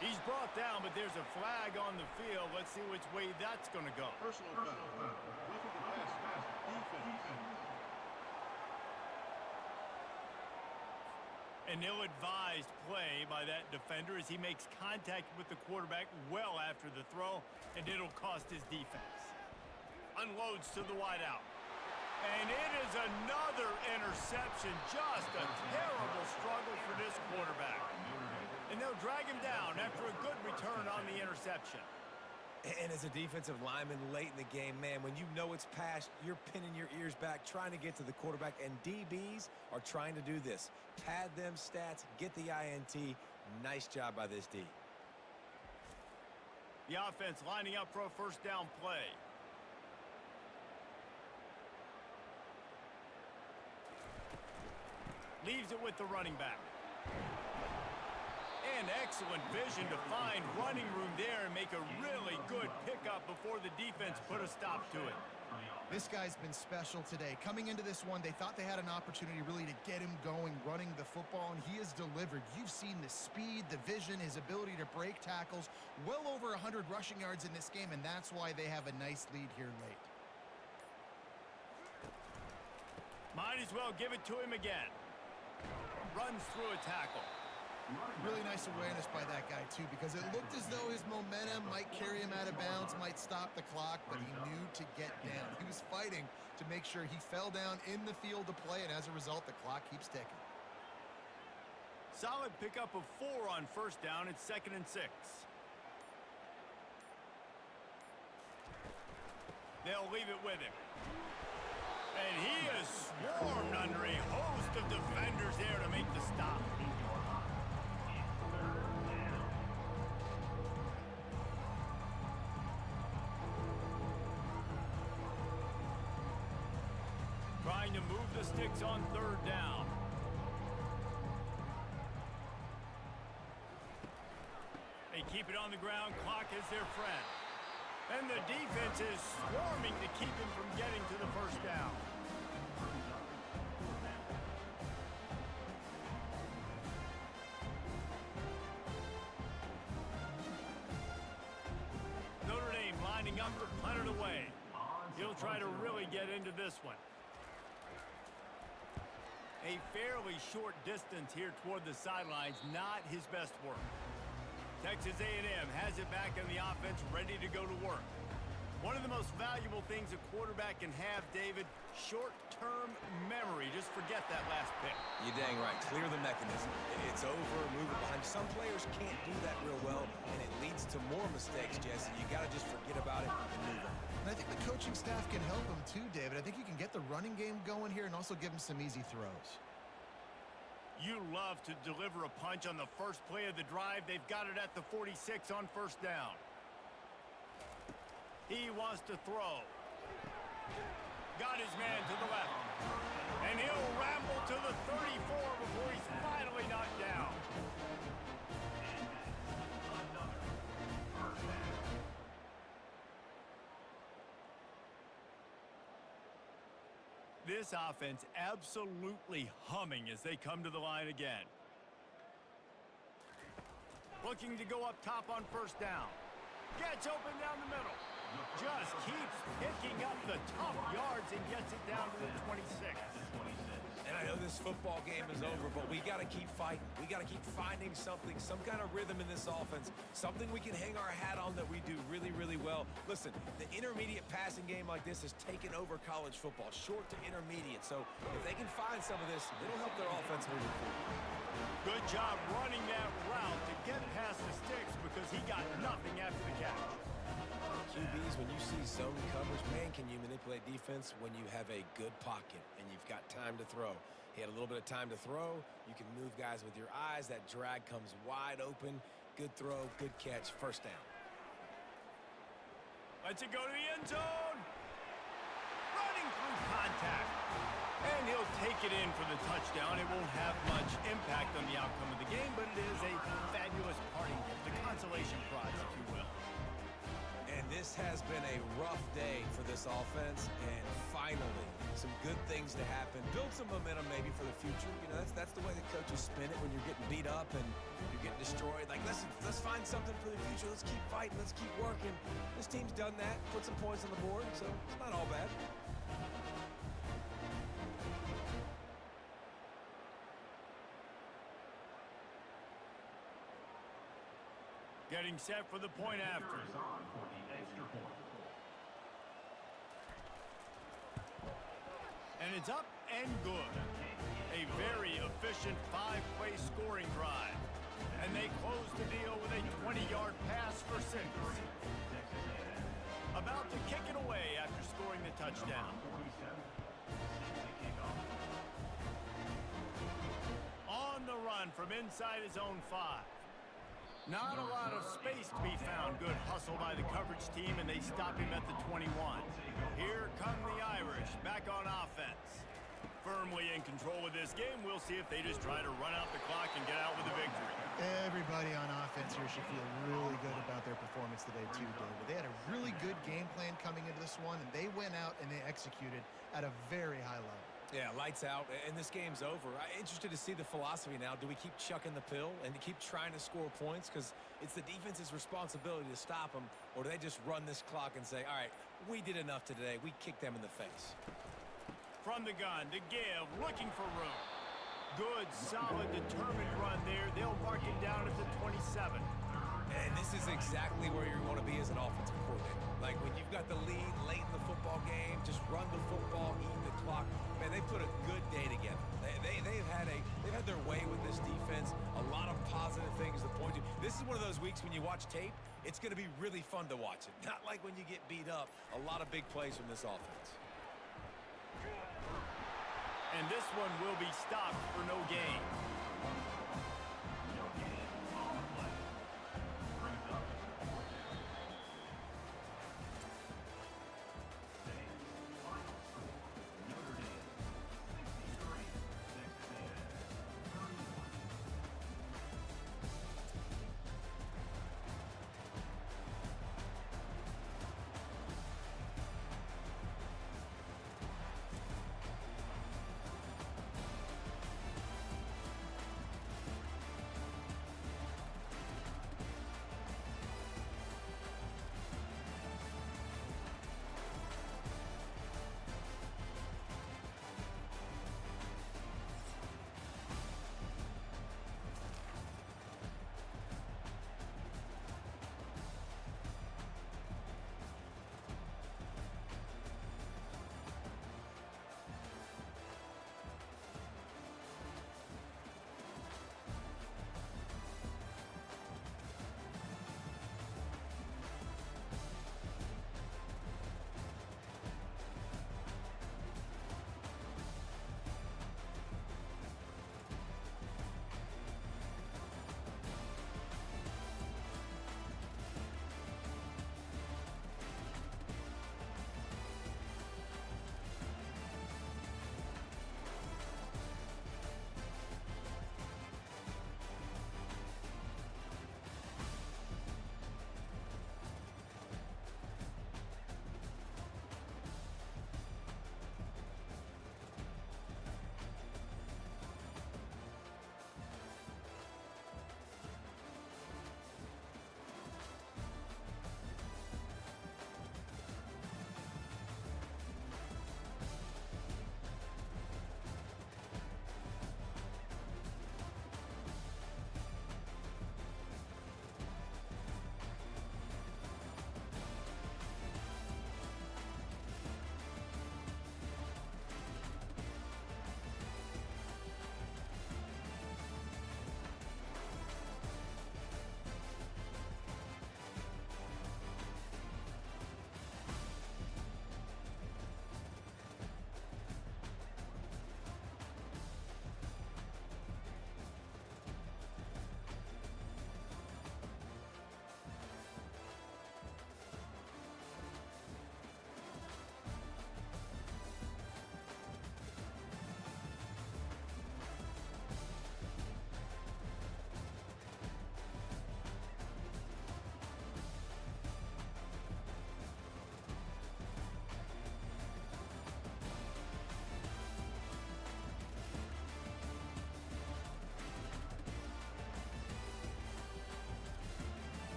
A: He's brought down, but there's a flag on the field. Let's see which way that's going to go.
E: Personal foul. Roughing the pass. Defense.
A: An ill-advised play by that defender as he makes contact with the quarterback well after the throw, and it'll cost his defense. Unloads to the wideout. And it is another interception. Just a terrible struggle for this quarterback. And they'll drag him down after a good return on the interception.
B: And as a defensive lineman late in the game, man, when you know it's past, you're pinning your ears back, trying to get to the quarterback, and DBs are trying to do this. Pad them stats, get the INT. Nice job by this D.
A: The offense lining up for a first down play. Leaves it with the running back. And excellent vision to find running room there and make a really good pickup before the defense put a stop to it.
C: This guy's been special today. Coming into this one, they thought they had an opportunity really to get him going, running the football, and he has delivered. You've seen the speed, the vision, his ability to break tackles. Well over 100 rushing yards in this game, and that's why they have a nice lead here late.
A: Might as well give it to him again. Runs through a tackle.
C: Really nice awareness by that guy, too, because it looked as though his momentum might carry him out of bounds, might stop the clock, but he knew to get down. He was fighting to make sure he fell down in the field to play, and as a result, the clock keeps ticking.
A: Solid pickup of 4 on first down. It's 2nd and 6. They'll leave it with him. And he is swarmed under a host of defenders there to make the stop. Trying to move the sticks on 3rd down. They keep it on the ground. Clock is their friend. And the defense is swarming to keep him from getting to the first down. Notre Dame lining up to punt it away. He'll try to really get into this one. A fairly short distance here toward the sidelines, not his best work. Texas A&M has it back in the offense, ready to go to work. One of the most valuable things a quarterback can have, David, short-term memory. Just forget that last pick.
B: You're dang right. Clear the mechanism. It's over, move it behind. Some players can't do that real well, and it leads to more mistakes, Jesse. You got to just forget about it and move on.
C: And I think the coaching staff can help him too, David. I think he can get the running game going here and also give him some easy throws.
A: You love to deliver a punch on the first play of the drive. They've got it at the 46 on first down. He wants to throw. Got his man to the left. And he'll ramble to the 34 before he's finally knocked down. This offense absolutely humming as they come to the line again. Looking to go up top on first down. Gets open down the middle. Just keeps picking up the tough yards and gets it down to the 26.
B: And I know this football game is over, but we got to keep fighting. We got to keep finding something, some kind of rhythm in this offense, something we can hang our hat on that we do really, really well. Listen, the intermediate passing game like this has taken over college football, short to intermediate. So if they can find some of this, it'll help their offense moving forward.
A: Good job running that route to get past the sticks because he got nothing after the catch.
B: QBs, when you see zone coverage, man, can you manipulate defense when you have a good pocket and you've got time to throw. He had a little bit of time to throw. You can move guys with your eyes. That drag comes wide open. Good throw, good catch, first down.
A: Lets it go to the end zone. Running through contact. And he'll take it in for the touchdown. It won't have much impact on the outcome of the game, but it is a fabulous parting gift, a consolation prize, if you will.
B: And this has been a rough day for this offense, and finally, some good things to happen. Build some momentum maybe for the future. You know, that's the way the coaches spin it when you're getting beat up and you're getting destroyed. Like, listen, let's find something for the future. Let's keep fighting. Let's keep working. This team's done that, put some points on the board, so it's not all bad.
A: Getting set for the point after.
D: Is on for the extra point.
A: And it's up and good. A very efficient 5-play scoring drive. And they close the deal with a 20-yard pass for 6.
D: Texas A&M.
A: About to kick it away after scoring the touchdown.
D: 47. Safety kickoff.
A: On the run from inside his own 5. Not a lot of space to be found. Good hustle by the coverage team, and they stop him at the 21. Here come the Irish, back on offense. Firmly in control of this game. We'll see if they just try to run out the clock and get out with a victory.
C: Everybody on offense here should feel really good about their performance today, too, David. They had a really good game plan coming into this one, and they went out and they executed at a very high level.
B: Yeah, lights out, and this game's over. I'm interested to see the philosophy now. Do we keep chucking the pill and keep trying to score points? Because it's the defense's responsibility to stop them, or do they just run this clock and say, all right, we did enough today. We kicked them in the face.
A: From the gun to give, looking for room. Good, solid, determined run there. They'll mark it down at the 27.
B: And this is exactly where you want to be as an offensive coordinator. Like when you've got the lead late in the football game, just run the football, eat the clock. Man, they put a good day together. They've had their way with this defense. A lot of positive things to point to. This is one of those weeks when you watch tape, it's going to be really fun to watch it. Not like when you get beat up. A lot of big plays from this offense.
A: And this one will be stopped for no gain.